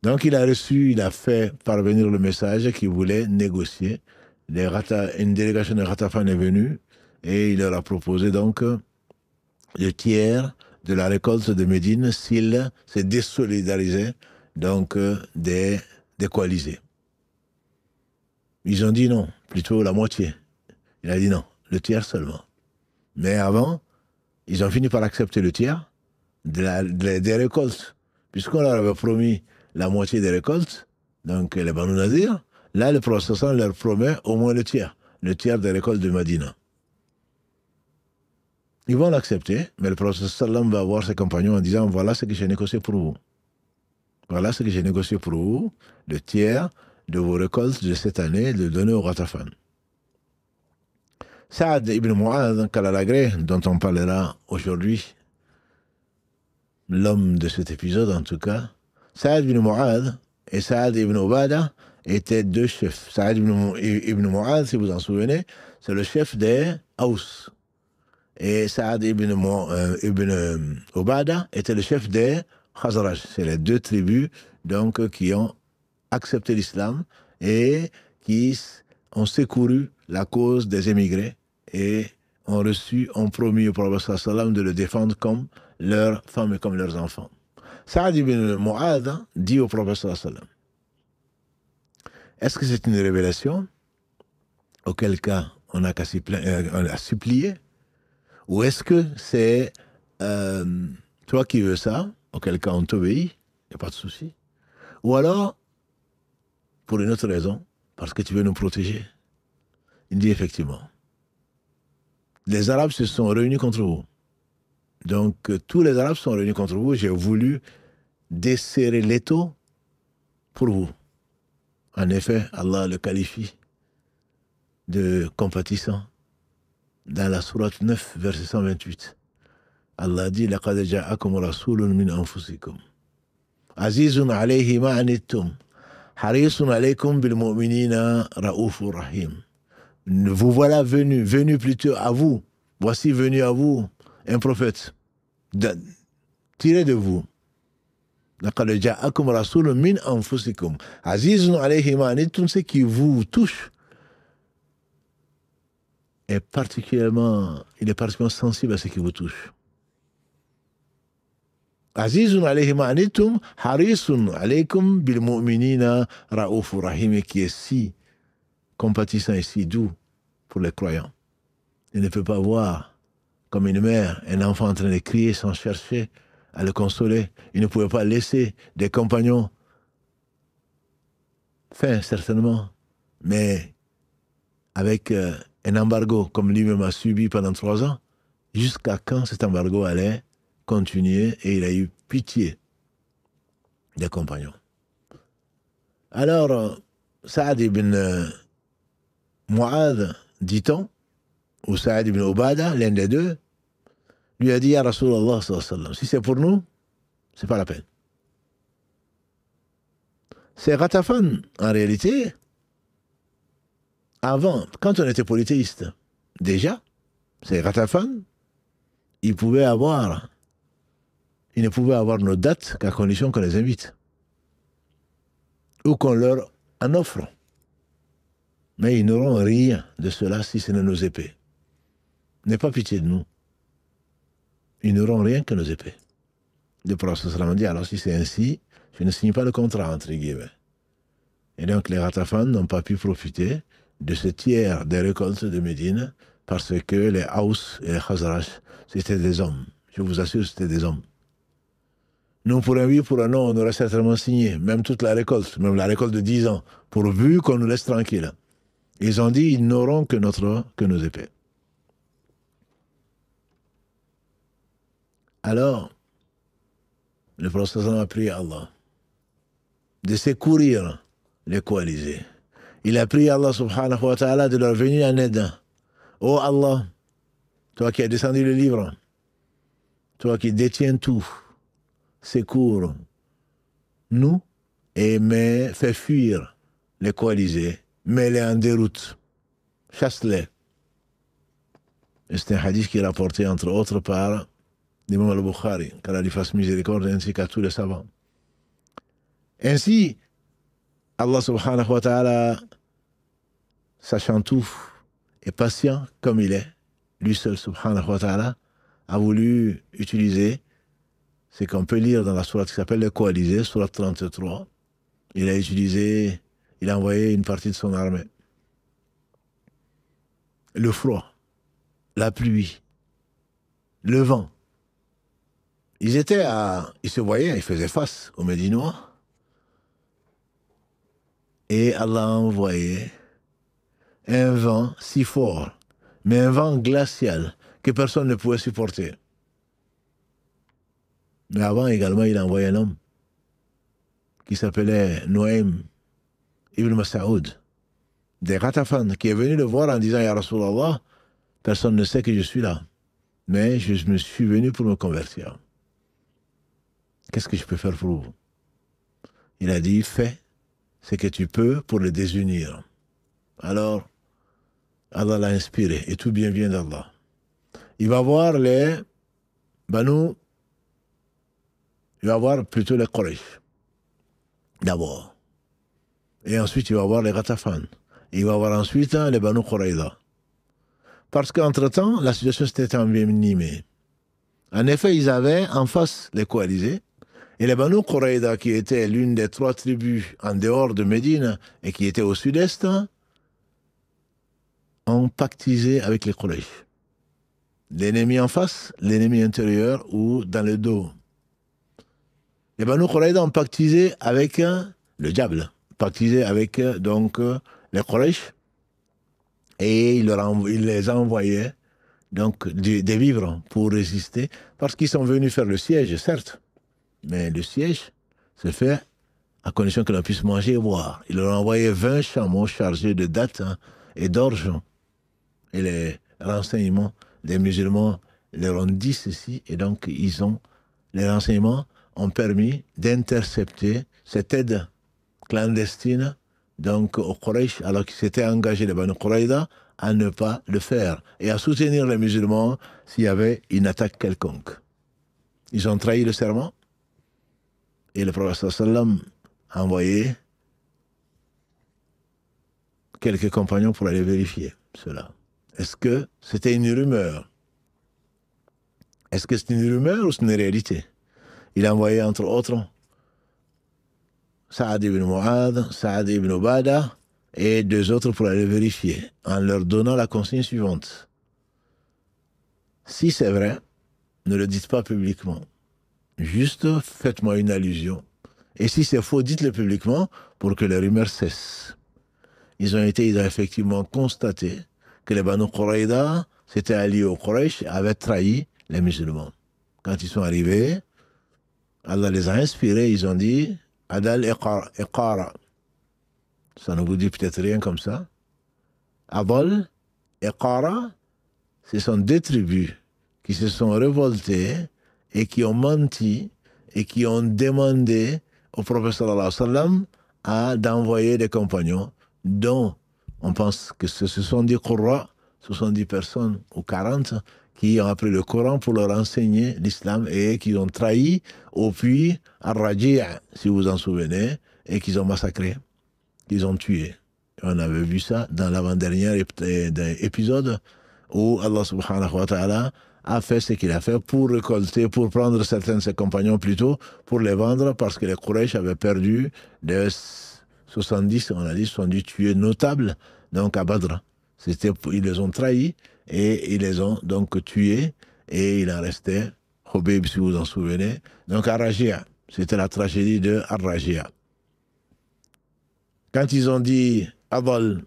Donc il a fait parvenir le message qu'il voulait négocier. Une délégation de Ghatafan est venue et il leur a proposé donc le tiers de la récolte de Médine s'il se désolidarisait donc des coalisés. Ils ont dit non, plutôt la moitié. Il a dit non, le tiers seulement. Mais avant, ils ont fini par accepter le tiers des récoltes. Puisqu'on leur avait promis la moitié des récoltes, donc les Banu Nadir, là le prophète leur promet au moins le tiers des récoltes de Médine. Ils vont l'accepter, mais le prophète va voir ses compagnons en disant voilà ce que j'ai négocié pour vous. Voilà ce que j'ai négocié pour vous, le tiers de vos récoltes de cette année, de donner au Ghatafan. Saad ibn Mu'adh Kalalagré, dont on parlera aujourd'hui, l'homme de cet épisode en tout cas, Saad ibn Mu'adh et Saad ibn Ubada étaient 2 chefs. Saad ibn Mu'adh, si vous en souvenez, c'est le chef des Haus. Et Saad ibn Ubada était le chef des Khazraj. C'est les 2 tribus donc, qui ont accepté l'islam et qui ont secouru la cause des émigrés et ont promis au prophète sallam de le défendre comme leurs femmes et comme leurs enfants. Saad ibn Mu'adh dit au prophète sallallahu alayhi wa sallam, est-ce que c'est une révélation, auquel cas on a supplié, ou est-ce que c'est toi qui veux ça, auquel cas on t'obéit, il n'y a pas de souci, ou alors pour une autre raison, parce que tu veux nous protéger? Il dit effectivement, les Arabes se sont réunis contre vous. Donc tous les Arabes sont réunis contre vous, j'ai voulu desserrer l'étau pour vous. En effet, Allah le qualifie de compatissant. Dans la sourate 9, verset 128, Allah dit لَقَدْ جَاءَكُمْ رَسُولٌ مِّنْ أَنفُسِكُمْ عَزِيزٌ عَلَيْهِ مَا عَنِتُّمْ حَرِيصٌ عَلَيْكُمْ بِالْمُؤْمِنِينَ رَءُوفٌ رَحِيمٌ. Vous voilà venu plutôt à vous. Voici venu à vous un prophète tiré de vous. لَقَدْ جَاءَكُمْ رَسُولٌ مِّنْ أَنفُسِكُمْ عَزِيزٌ عَلَيْهِ مَا عَنِتُّمْ. Ce qui vous touche il est particulièrement sensible à ce qui vous touche. Azizun alayhi ma anittum, harisun alaykum bil mu'minina ra'ufur rahim, qui est si compatissant et si doux pour les croyants. Il ne peut pas voir, comme une mère, un enfant en train de crier sans chercher à le consoler. Il ne pouvait pas laisser des compagnons faim, certainement, mais avec un embargo, comme lui-même a subi pendant 3 ans, jusqu'à quand cet embargo allait continuer, et il a eu pitié des compagnons. Alors, Saad ibn Mu'adh, dit-on, ou Saad ibn Ubada, l'un des deux, lui a dit à Rasulallah sallallahu alayhi wa sallam, si c'est pour nous, c'est pas la peine. C'est Ghatafan, en réalité, avant, quand on était polythéiste, déjà, c'est Ghatafan, il ne pouvait avoir nos dates qu'à condition qu'on les invite. Ou qu'on leur en offre. Mais ils n'auront rien de cela si ce n'est nos épées. N'aie pas pitié de nous. Ils n'auront rien que nos épées. Le prophète sallallahu dit, alors si c'est ainsi, je ne signe pas le contrat, entre guillemets. Et donc les Ghatafan n'ont pas pu profiter de ce tiers des récoltes de Médine, parce que les Haus et les Khazraj, c'était des hommes. Je vous assure, c'était des hommes. Nous, pour un oui, pour un non, on aurait certainement signé, même toute la récolte, même la récolte de 10 ans, pourvu qu'on nous laisse tranquille. Ils ont dit, ils n'auront que nos épées. Alors, le prophète a prié à Allah de secourir les coalisés. Il a prié à Allah subhanahu wa ta'ala de leur venir en aide. Oh Allah, toi qui as descendu le livre, toi qui détiens tout, secours nous et fais fuir les coalisés, mets-les en déroute, chasse-les. Et c'est un hadith qui est rapporté entre autres par l'imam al-Bukhari, qu'Allah lui fasse miséricorde, ainsi qu'à tous les savants. Ainsi, Allah subhanahu wa ta'ala, sachant tout et patient comme il est, lui seul subhanahu wa ta'ala, a voulu utiliser ce qu'on peut lire dans la sourate qui s'appelle les coalisés, sourate 33. Il a envoyé une partie de son armée. Le froid, la pluie, le vent. Ils se voyaient, ils faisaient face aux Médinois. Et Allah a envoyé un vent si fort, mais un vent glacial que personne ne pouvait supporter. Mais avant également, il a envoyé un homme qui s'appelait Noaim ibn Mas'oud, des Ghatafan, qui est venu le voir en disant, Ya Rasulallah, personne ne sait que je suis là, mais je me suis venu pour me convertir. Qu'est-ce que je peux faire pour vous? Il a dit, fais ce que tu peux pour les désunir. Alors, Allah l'a inspiré, et tout bien vient d'Allah. Il va voir les Banu, il va voir plutôt les Quraysh, d'abord. Et ensuite, il va voir les Ghatafan. Il va voir ensuite les Banu Qurayza. Parce qu'entre-temps, la situation s'était envenimée. En effet, ils avaient en face les coalisés, Et les Banu Quraïda, qui étaient l'une des 3 tribus en dehors de Médine et qui étaient au sud-est, ont pactisé avec les Quraysh. L'ennemi en face, l'ennemi intérieur ou dans le dos. Les Banu Quraïda ont pactisé avec le diable, pactisé avec les Quraysh, et il les a envoyés donc, des vivres pour résister, parce qu'ils sont venus faire le siège, certes, mais le siège se fait à condition que l'on puisse manger et boire. Il leur a envoyé 20 chameaux chargés de dattes et d'orge. Et les renseignements des musulmans leur ont dit ceci, et donc les renseignements ont permis d'intercepter cette aide clandestine donc aux Quraysh, alors qu'ils s'étaient engagés, les Banu Quraïda, à ne pas le faire et à soutenir les musulmans s'il y avait une attaque quelconque. Ils ont trahi le serment et le prophète sallam a envoyé quelques compagnons pour aller vérifier cela. Est-ce que c'était une rumeur? Est-ce que c'est une rumeur ou c'est une réalité? Il a envoyé entre autres Saad ibn Mu'adh, Saad ibn Ubada et 2 autres pour aller vérifier, en leur donnant la consigne suivante. Si c'est vrai, ne le dites pas publiquement. Juste faites-moi une allusion. Et si c'est faux, dites-le publiquement pour que les rumeurs cessent. Ils ont effectivement constaté que les Banu Quraïda s'étaient alliés aux Quraysh et avaient trahi les musulmans. Quand ils sont arrivés, Allah les a inspirés, ils ont dit Adal Iqara. Ça ne vous dit peut-être rien comme ça. Adal Iqara, ce sont 2 tribus qui se sont révoltées et qui ont menti et qui ont demandé au prophète sallallahu alayhi wa sallam d'envoyer des compagnons dont on pense que ce sont des Qurra, 70 personnes ou 40 qui ont appris le Coran pour leur enseigner l'islam et qui ont trahi au puits Ar-Raji', si vous vous en souvenez, et qu'ils ont massacré, qu'ils ont tué. Et on avait vu ça dans l'avant-dernier épisode où Allah subhanahu wa ta'ala a fait ce qu'il a fait pour récolter, pour prendre certains de ses compagnons plutôt, pour les vendre parce que les Quraysh avaient perdu de 70, on a dit 70 tués notables, donc à Badr. Ils les ont trahis et ils les ont donc tués et il en restait Khubayb, si vous vous en souvenez. Donc Ar-Raji', c'était la tragédie de Ar-Raji'. Quand ils ont dit Adal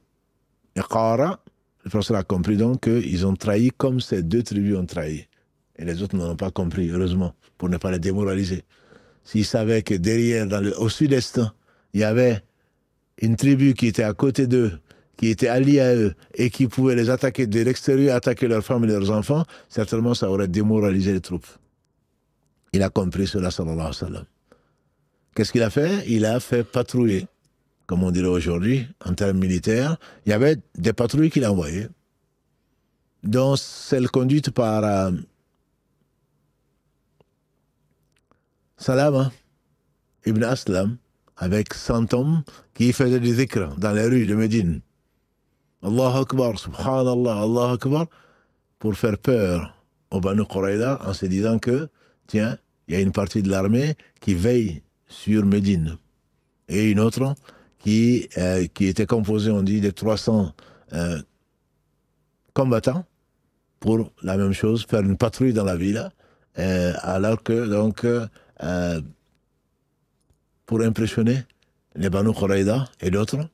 et Qara, le professeur a compris donc qu'ils ont trahi comme ces 2 tribus ont trahi. Et les autres n'en ont pas compris, heureusement, pour ne pas les démoraliser. S'ils savaient que derrière, au sud-est, il y avait une tribu qui était à côté d'eux, qui était alliée à eux, et qui pouvait les attaquer de l'extérieur, attaquer leurs femmes et leurs enfants, certainement ça aurait démoralisé les troupes. Il a compris cela, sallallahu alayhi wa sallam. Qu'est-ce qu'il a fait? Il a fait patrouiller, comme on dirait aujourd'hui, en termes militaires. Il y avait des patrouilles qu'il a envoyées, dont celle conduite par Salama ibn Aslam, avec 100 hommes qui faisaient des dhikr dans les rues de Médine. Allahu Akbar, Subhanallah, Allahu Akbar, pour faire peur aux Banu Quraïda en se disant que, tiens, il y a une partie de l'armée qui veille sur Médine. Et une autre qui était composée, on dit, de 300 combattants pour la même chose, faire une patrouille dans la ville, alors que, donc, pour impressionner les Banu Quraïda et d'autres.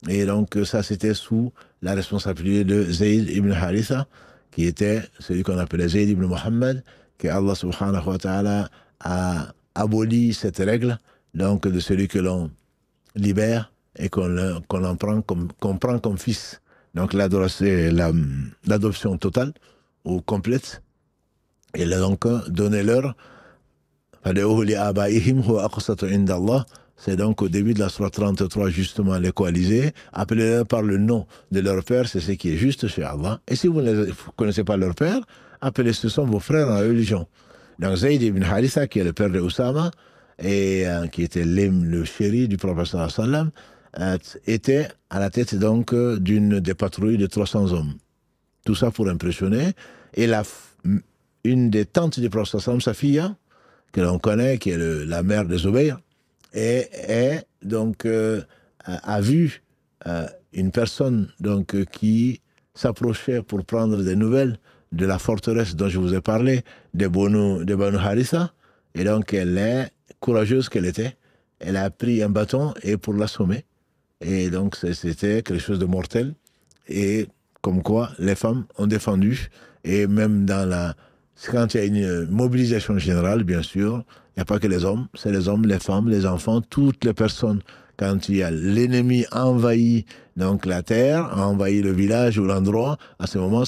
Et donc, ça, c'était sous la responsabilité de Zayd ibn Haritha, qui était celui qu'on appelait Zayd ibn Muhammad, que Allah subhanahu wa ta'ala a aboli cette règle, donc de celui que l'on libère et qu'on prend comme fils. Donc, l'adoption totale ou complète. Et là, donc, donnez-leur c'est donc au début de la Sourate 33, justement, les coalisés. Appelez-les par le nom de leur père, c'est ce qui est juste chez Allah. Et si vous ne connaissez pas leur père, appelez, ce sont vos frères en religion. Donc Zayd ibn Haritha, qui est le père de Oussama, et qui était le chéri du prophète sallallahu alayhi wa sallam, était à la tête donc d'une des patrouilles de 300 hommes. Tout ça pour impressionner. Et une des tantes du prophète sallallahu alayhi wa sallam, sa fille, que l'on connaît, qui est la mère de Zubayr, donc a vu une personne donc qui s'approchait pour prendre des nouvelles de la forteresse dont je vous ai parlé, de Banu Haritha, et donc elle est courageuse qu'elle était, elle a pris un bâton et pour l'assommer, et donc c'était quelque chose de mortel, et comme quoi les femmes ont défendu, et même quand il y a une mobilisation générale, bien sûr, il n'y a pas que les hommes, c'est les hommes, les femmes, les enfants, toutes les personnes. Quand il y a l'ennemi envahit donc la terre, envahit le village ou l'endroit, à ce moment,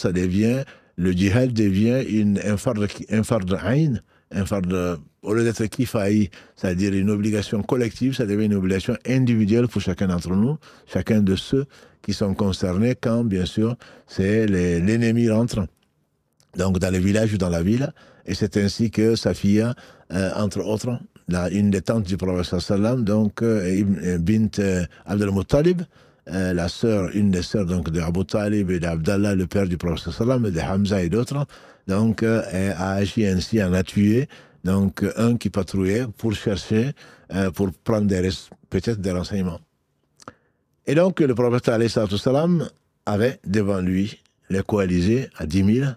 le djihad devient un fard ayn, au lieu d'être kifaï, c'est-à-dire une obligation collective, ça devient une obligation individuelle pour chacun d'entre nous, chacun de ceux qui sont concernés quand, bien sûr, c'est l'ennemi rentre donc dans le village ou dans la ville, et c'est ainsi que Safiya, entre autres, une des tantes du prophète sallam, donc bint Abdel Muttalib, une des sœurs donc de Abu Talib et d'Abdallah, le père du prophète sallam, et de Hamza et d'autres, donc a agi ainsi, en a tué donc un qui patrouillait pour chercher, pour prendre peut-être des renseignements. Et donc le prophète sallam avait devant lui les coalisés à 10 000,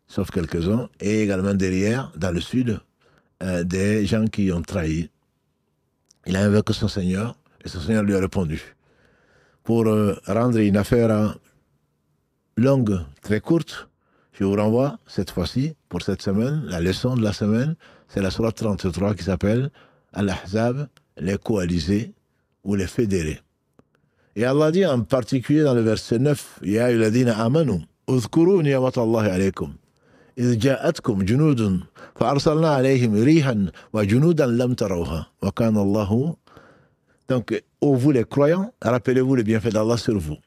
sauf quelques-uns, et également derrière, dans le sud, des gens qui ont trahi. Il a invoqué son Seigneur, et son Seigneur lui a répondu. Pour rendre une affaire longue, très courte, je vous renvoie, cette fois-ci, pour cette semaine, la leçon de la semaine, c'est la sourate 33 qui s'appelle Al-Ahzab, les coalisés ou les fédérés. Et Allah dit en particulier dans le verset 9, Ya ayyuhalladhina amanu, udhkuru ni'matallahi alaykum. إذ جاءتكم جنود فأرسلنا عليهم ريحا وجنودا لم تروها وكان الله. Donc, vous les croyants, rappelez-vous le bienfait d'Allah sur vous.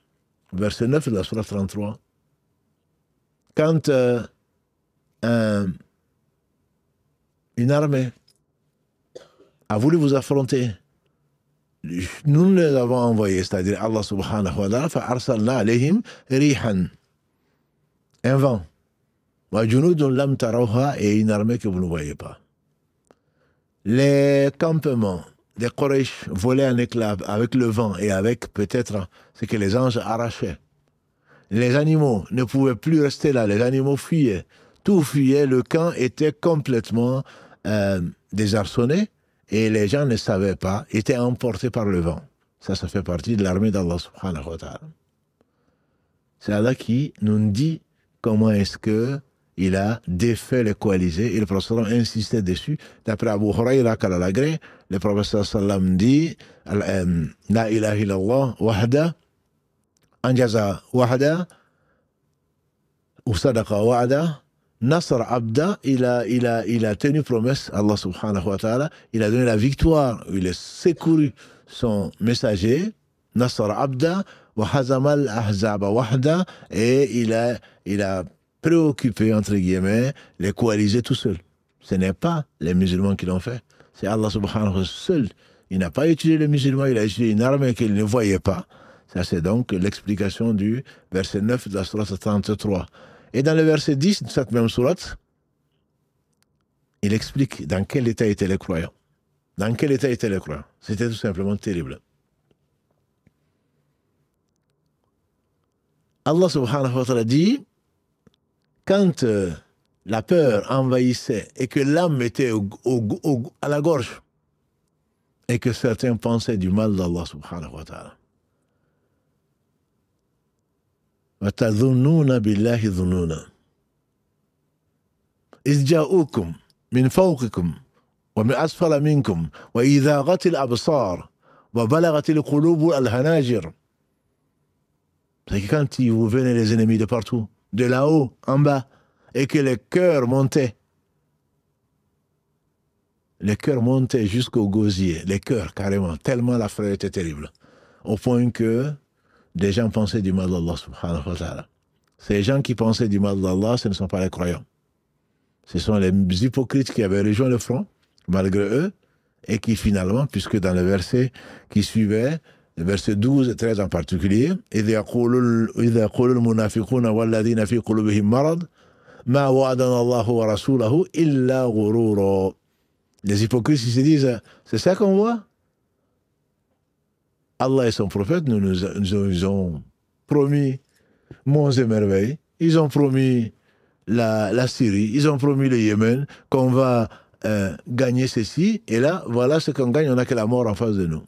Verset 9 de la sourate 33. Quand une armée a voulu vous affronter, nous les avons envoyés, c'est-à-dire Allah subhanahu wa ta'ala, فأرسلنا عليهم ريحا, un vent. Et une armée que vous ne voyez pas. Les campements des Quraysh volaient en éclats avec le vent et avec peut-être ce que les anges arrachaient. Les animaux ne pouvaient plus rester là, les animaux fuyaient. Tout fuyait, le camp était complètement désarçonné et les gens ne savaient pas, étaient emportés par le vent. Ça fait partie de l'armée d'Allah subhanahu wa ta'ala. C'est Allah qui nous dit comment est-ce que il a défait les coalisés et le prophète insistait dessus. D'après Abu Huraira Kalalagré, le prophète sallam dit La ilaha illallah wahda, anjaza wahda, ou sadaqa wahda, nasr abda, il a tenu promesse, Allah subhanahu wa ta'ala, il a donné la victoire, il a secouru son messager, nasr abda, wa hazamal ahzaba wahda, et il a préoccupé, entre guillemets, les coalisés tout seul. Ce n'est pas les musulmans qui l'ont fait. C'est Allah subhanahu wa ta'ala seul. Il n'a pas utilisé les musulmans, il a utilisé une armée qu'il ne voyait pas. Ça, c'est donc l'explication du verset 9 de la sourate 33. Et dans le verset 10 de cette même sourate, il explique dans quel état étaient les croyants. Dans quel état étaient les croyants. C'était tout simplement terrible. Allah subhanahu wa ta'ala dit, quand la peur envahissait et que l'âme était à la gorge et que certains pensaient du mal d'Allah subhanahu wa ta'ala. وَتَظُنُّونَ بِاللَّهِ ظُنُونَ إِذْ جَاءُوكُمْ مِنْ فَوْقِكُمْ وَمِنْ أَسْفَلَ مِنْكُمْ وَإِذَا غَتِ الْأَبْصَارُ وَبَلَغَتِ الْقُلُوبُ الْحَنَاجِرَ. C'est que quand vous venez les ennemis de partout, de là-haut, en bas, et que les cœurs montaient jusqu'au gosier, les cœurs carrément, tellement la frère était terrible, au point que des gens pensaient du mal d'Allah subhanahu wa ta'ala. Ces gens qui pensaient du mal d'Allah, ce ne sont pas les croyants. Ce sont les hypocrites qui avaient rejoint le front, malgré eux, et qui finalement, puisque dans le verset qui suivait, le verset 12 et 13 en particulier, إِذْ يَقُولُ الْمُنَافِقُونَ وَالَّذِينَ فِي قُلُوبِهِمْ مَرَضٌ مَا وَعَدَنَا اللَّهُ وَرَسُولَهُ إِلَّا غُرُورًا. Les hypocrites, ils se disent, c'est ça qu'on voit? Allah et son prophète nous ont promis monts et merveilles. Ils ont promis la Syrie, ils ont promis le Yémen, qu'on va gagner ceci. Et là, voilà ce qu'on gagne, on n'a que la mort en face de nous.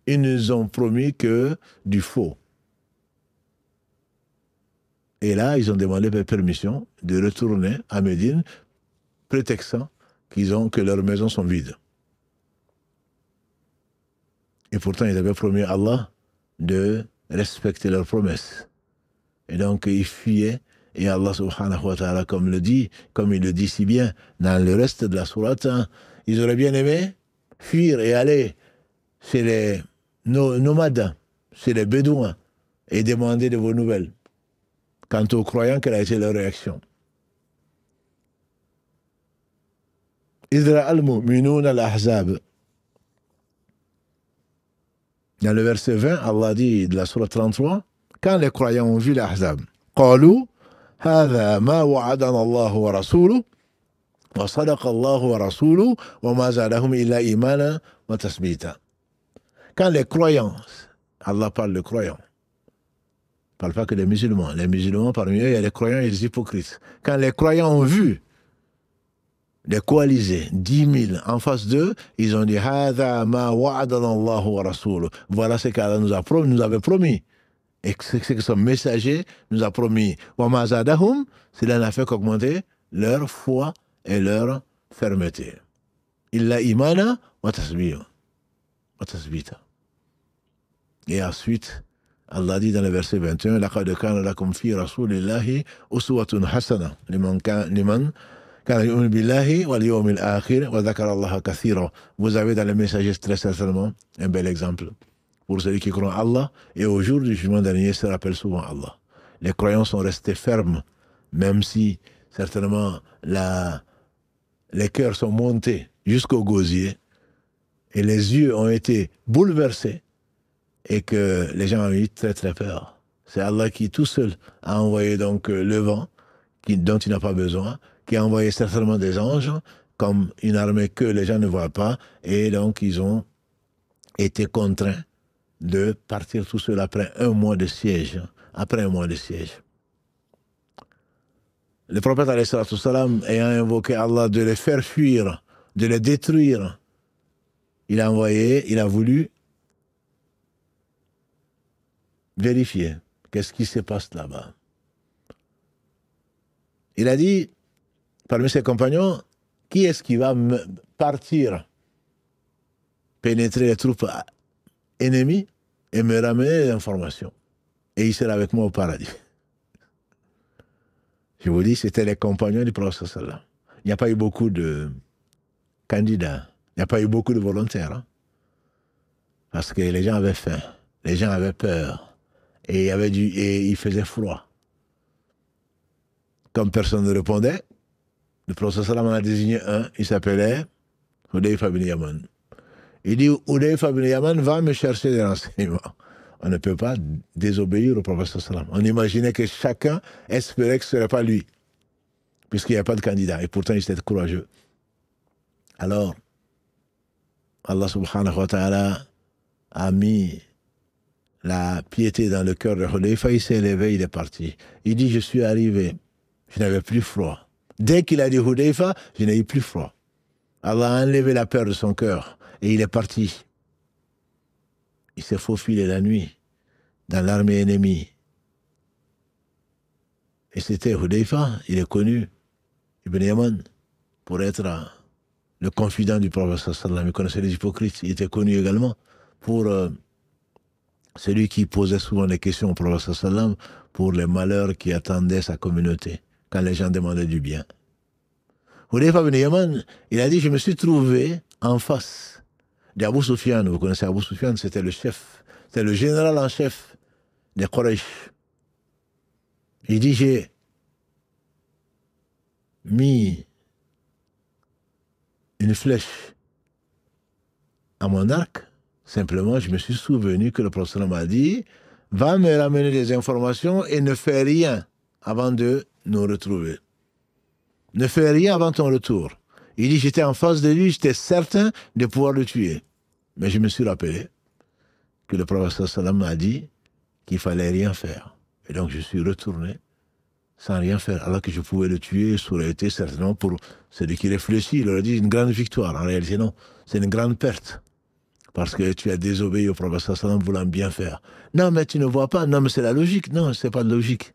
Ils nous ont promis que du faux. Et là, ils ont demandé permission de retourner à Médine, prétextant que leurs maisons sont vides. Et pourtant, ils avaient promis à Allah de respecter leurs promesses. Et donc, ils fuyaient. Et Allah subhanahu wa ta'ala, comme il le dit si bien dans le reste de la sourate, ils auraient bien aimé fuir et aller chez les nomades, chez les bédouins, et demander de vos nouvelles. Quant aux croyants, quelle a été leur réaction? Idra al-mu'minun al-ahzab. Dans le verset 20, Allah dit de la sourate 33, quand les croyants ont vu l'ahzab, قالوا هذا ما وعدنا الله ورسوله وصدق الله ورسوله وما زادهم إلا إيمانا وتثبيتا. Quand les croyants, Allah parle de croyants, ne parle pas que des musulmans. Les musulmans, parmi eux, il y a les croyants et les hypocrites. Quand les croyants ont vu les coalisés, 10 000 en face d'eux, ils ont dit هذا ما وعدنا الله ورسوله. Voilà ce qu'Allah nous avait promis. Et ce que son messager nous a promis. وَمَا زَادَهُمْ, cela n'a fait qu'augmenter leur foi et leur fermeté. إِلَّا إِيمَانًا وَتَثْبِيتًا. Et ensuite, Allah dit dans le verset 21, لَقَدْ كَانَ لَكُمْ فِي رَسُولِ اللَّهِ أُسْوَةٌ حَسَنَةٌ لِمَنْ كَانَ يُؤْمِنُ بِاللَّهِ وَالْيَوْمِ الْآخِرِ وَذَكَرَ اللَّهَ كَثِيرًا. Vous avez dans le messager très certainement un bel exemple. Pour celui qui croit en Allah, et au jour du jugement dernier se rappelle souvent Allah. Les croyants sont restés fermes, même si certainement les cœurs sont montés jusqu'au gosier, et les yeux ont été bouleversés, et que les gens ont eu très très peur. C'est Allah qui tout seul a envoyé donc le vent, dont il n'a pas besoin, qui a envoyé certainement des anges, comme une armée que les gens ne voient pas, et donc ils ont été contraints de partir tout seul après un mois de siège. Le prophète alayhi salatu salam ayant invoqué Allah de les faire fuir, de les détruire, il a voulu vérifier qu'est-ce qui se passe là-bas. Il a dit, parmi ses compagnons, qui est-ce qui va partir, pénétrer les troupes ennemies et me ramener les informations. Et il sera avec moi au paradis. Je vous dis, c'était les compagnons du prophète sallallahu. Il n'y a pas eu beaucoup de candidats. Il n'y a pas eu beaucoup de volontaires. Hein? Parce que les gens avaient faim. Les gens avaient peur. Et il faisait froid. Comme personne ne répondait, le prophète sallallahu en a désigné un. Il s'appelait Hudayfa bin Yaman. Il dit, Hudayfa bin Yaman va me chercher des renseignements. On ne peut pas désobéir au prophète sallam. On imaginait que chacun espérait que ce ne serait pas lui, puisqu'il n'y a pas de candidat. Et pourtant, il était courageux. Alors, Allah subhanahu wa ta'ala a mis la piété dans le cœur de Hudayfa. Il s'est élevé, il est parti. Il dit, je suis arrivé, je n'avais plus froid. Dès qu'il a dit Hudayfa, je n'ai eu plus froid. Allah a enlevé la peur de son cœur. Et il est parti. Il s'est faufilé la nuit dans l'armée ennemie. Et c'était Hudayfa, il est connu, Ibn Yaman, pour être le confident du prophète sallallahu. Il connaissait les hypocrites. Il était connu également pour celui qui posait souvent des questions au prophète sallallahu pour les malheurs qui attendaient sa communauté quand les gens demandaient du bien. Hudayfa ibn Yaman, il a dit, je me suis trouvé en face d'Abu Sufyan. Vous connaissez Abu Sufyan, c'était le chef, c'était le général en chef des Quraysh. Il dit, j'ai mis une flèche à mon arc, simplement je me suis souvenu que le prophète m'a dit, va me ramener des informations et ne fais rien avant de nous retrouver. Ne fais rien avant ton retour. Il dit, j'étais en face de lui, j'étais certain de pouvoir le tuer. Mais je me suis rappelé que le prophète sallam m'a dit qu'il fallait rien faire. Et donc je suis retourné sans rien faire, alors que je pouvais le tuer, ça aurait été certainement pour celui qui réfléchit, il aurait dit une grande victoire. En réalité, non, c'est une grande perte. Parce que tu as désobéi au prophète sallam voulant bien faire. Non, mais tu ne vois pas, non, mais c'est la logique. Non, c'est pas de logique.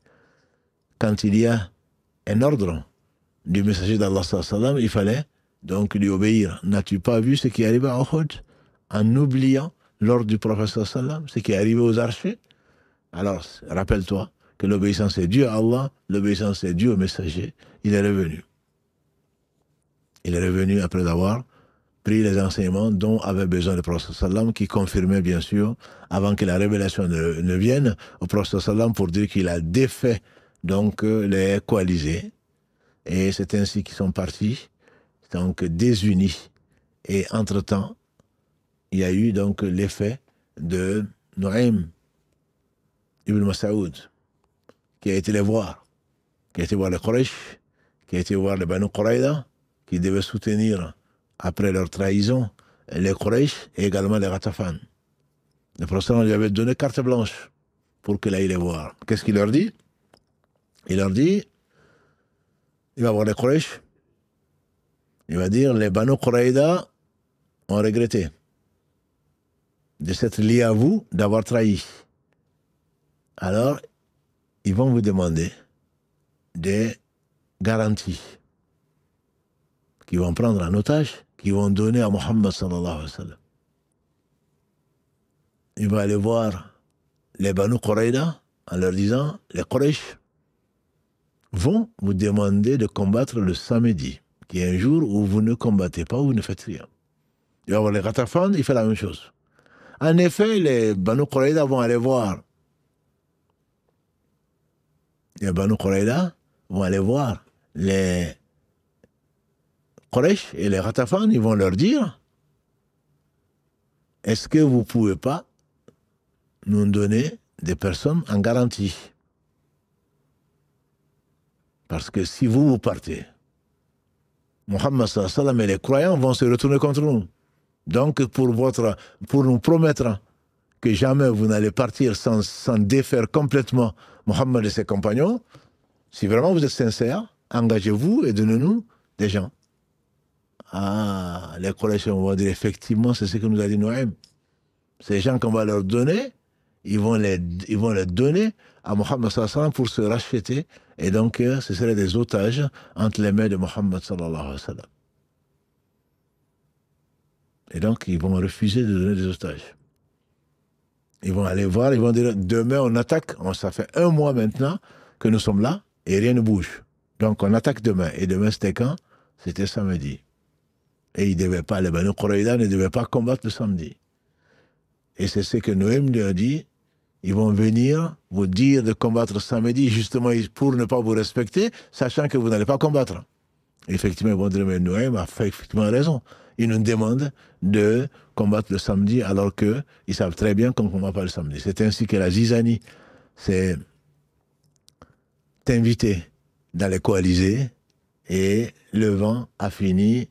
Quand il y a un ordre du messager d'Allah sallam, il fallait donc lui obéir. N'as-tu pas vu ce qui est arrivé à Uhud en oubliant l'ordre du prophète sallam, ce qui est arrivé aux archers? Alors, rappelle-toi que l'obéissance est due à Allah, l'obéissance est due au messager. Il est revenu. Il est revenu après avoir pris les enseignements dont avait besoin le prophète sallam, qui confirmait bien sûr, avant que la révélation ne vienne, au prophète sallam pour dire qu'il a défait donc les coalisés. Et c'est ainsi qu'ils sont partis, donc désunis. Et entre-temps, il y a eu donc l'effet de Nu'aym ibn Mas'ud, qui a été les voir, qui a été voir les Quraysh, qui a été voir les Banu Qurayda, qui devaient soutenir, après leur trahison, les Quraysh et également les Ghatafan. Le prophète lui avait donné carte blanche pour qu'il aille les voir. Qu'est-ce qu'il leur dit? Il leur dit, il va voir les Quraysh, il va dire, les Banu Qurayda ont regretté de s'être liés à vous, d'avoir trahi. Alors, ils vont vous demander des garanties qu'ils vont prendre en otage, qu'ils vont donner à Muhammad sallallahu alayhi wa sallam. Il va aller voir les Banu Qurayda en leur disant, les Quraysh vont vous demander de combattre le samedi, qui est un jour où vous ne combattez pas, où vous ne faites rien. Il va voir les Ghatafan, il fait la même chose. En effet, les Banu Qurayda vont aller voir. Les Banu Qurayda vont aller voir les Quraysh et les Ghatafan, ils vont leur dire, est-ce que vous ne pouvez pas nous donner des personnes en garantie? Parce que si vous partez, Muhammad sallallahu alayhi wa sallam et les croyants vont se retourner contre nous. Donc pour nous promettre que jamais vous n'allez partir sans défaire complètement Muhammad et ses compagnons, si vraiment vous êtes sincères, engagez-vous et donnez-nous des gens. Ah, les Quraysh vont dire effectivement, c'est ce que nous a dit Nu'aym. Ces gens qu'on va leur donner, ils vont les donner à Muhammad sallallahu alayhi wa sallam pour se racheter, et donc ce seraient des otages entre les mains de Muhammad sallallahu alayhi wa sallam. Et donc ils vont refuser de donner des otages. Ils vont aller voir, ils vont dire demain on attaque, ça fait 1 mois maintenant que nous sommes là et rien ne bouge. Donc on attaque demain. Et demain c'était quand? C'était samedi. Et ils devaient pas, les Banu Qurayda ne devaient pas combattre le samedi. Et c'est ce que Noëm lui a dit, ils vont venir vous dire de combattre samedi, justement pour ne pas vous respecter, sachant que vous n'allez pas combattre. Et effectivement, ils vont dire, mais Noëm a fait effectivement raison. Ils nous demandent de combattre le samedi, alors qu'ils savent très bien qu'on ne combat pas le samedi. C'est ainsi que la Zizanie s'est invitée dans les coalisés, et le vent a fini,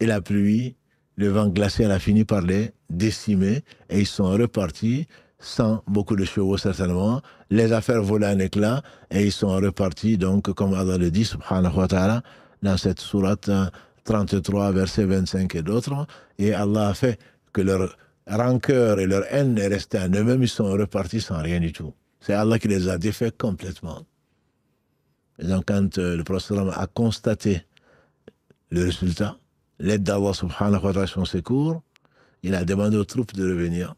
et la pluie, le vent glacé, elle a fini par les décimer, et ils sont repartis sans beaucoup de chevaux certainement, les affaires volaient en éclats, et ils sont repartis, donc comme Allah le dit, subhanahu wa ta'ala, dans cette sourate 33, versets 25 et d'autres, et Allah a fait que leur rancœur et leur haine est restée en eux-mêmes, ils sont repartis sans rien du tout. C'est Allah qui les a défaits complètement. Et donc quand le prophète a constaté le résultat, l'aide d'Allah subhanahu wa ta'ala son secours, il a demandé aux troupes de revenir.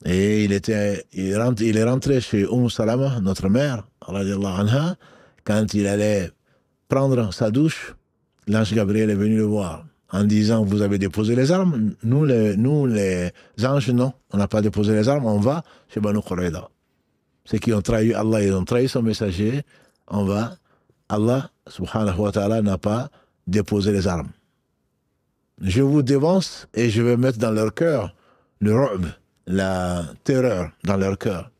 Et il est rentré chez Salama, notre mère, radiallahu anha, quand il allait prendre sa douche, l'ange Gabriel est venu le voir en disant, vous avez déposé les armes? Nous les anges, non, on n'a pas déposé les armes, on va chez Banu Qurayda. Ceux qui ont trahi Allah, ils ont trahi son messager, on va. Allah, subhanahu wa ta'ala, n'a pas déposé les armes. Je vous dévance et je vais mettre dans leur cœur le ru'b, la terreur dans leur cœur.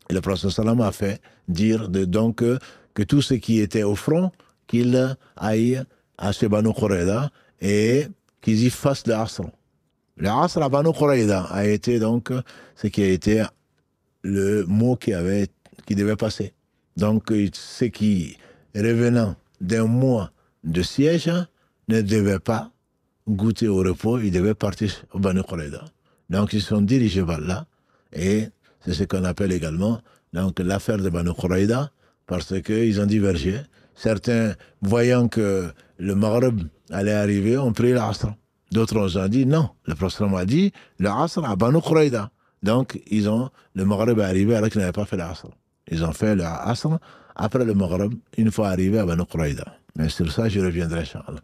Et le prophète sallam a fait dire donc que tout ce qui était au front, qu'il aille à ce Banu Qurayza et qu'ils y fassent le Asr. Le Asr à Banu Qurayza a été donc ce qui a été le mot qui devait passer. Donc, ceux qui, revenant d'un mois de siège, ne devaient pas goûter au repos, ils devaient partir au Banu Qurayza. Donc, ils sont dirigés vers là, et c'est ce qu'on appelle également donc, l'affaire de Banu Qurayza, parce qu'ils ont divergé. Certains, voyant que le Maghreb allait arriver, ont pris l'Asr. D'autres ont dit non, le prophète a dit le Asr à Banu Qurayza. Donc, le Maghreb est arrivé alors qu'ils n'avaient pas fait l'Asr. Ils ont fait l'Asr après le Maghreb, une fois arrivé à Banu Qurayza. Mais sur ça, je reviendrai, Inch'Allah.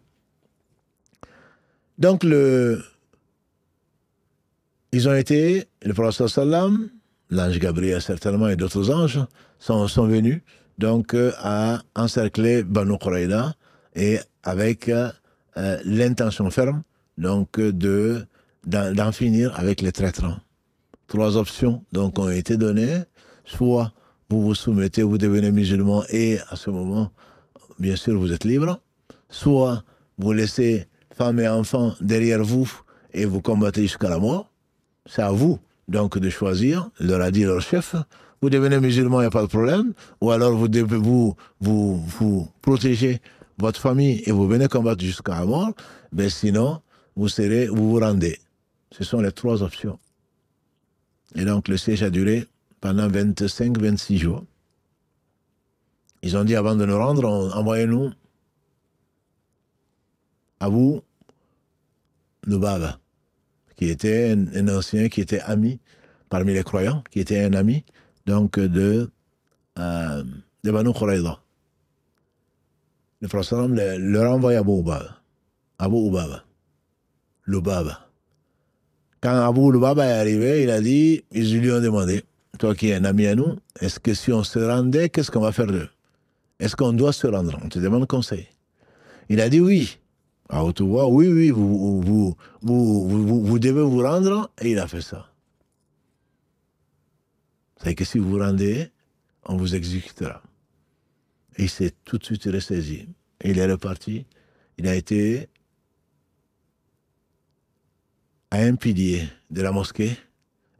Donc, ils ont été, le prophète sallam, l'ange Gabriel certainement et d'autres anges sont venus donc à encercler Banu Qurayza et avec l'intention ferme donc d'en finir avec les traîtres. 3 options donc ont été données. Soit vous vous soumettez, vous devenez musulman et à ce moment, bien sûr, vous êtes libre. Soit vous laissez femmes et enfants derrière vous et vous combattez jusqu'à la mort. C'est à vous donc de choisir, leur a dit leur chef. Vous devenez musulman, il n'y a pas de problème. Ou alors vous devez vous protéger votre famille et vous venez combattre jusqu'à la mort. Mais sinon, vous vous rendez. Ce sont les 3 options. Et donc le siège a duré pendant 25-26 jours. Ils ont dit avant de nous rendre, envoyez-nous Abu Lubaba, qui était un ancien, qui était ami parmi les croyants, qui était un ami donc de Banu Qurayza. Le prophète leur a envoyé Abu Ubaba. Lubaba. Quand Abu Lubaba est arrivé, il a dit, ils lui ont demandé, toi qui es un ami à nous, est-ce que si on se rendait, qu'est-ce qu'on va faire d'eux? Est-ce qu'on doit se rendre? On te demande conseil. Il a dit oui. À haute voix, oui, vous devez vous rendre, et il a fait ça. C'est que si vous vous rendez, on vous exécutera. Et il s'est tout de suite ressaisi. Et il est reparti. Il a été à un pilier de la mosquée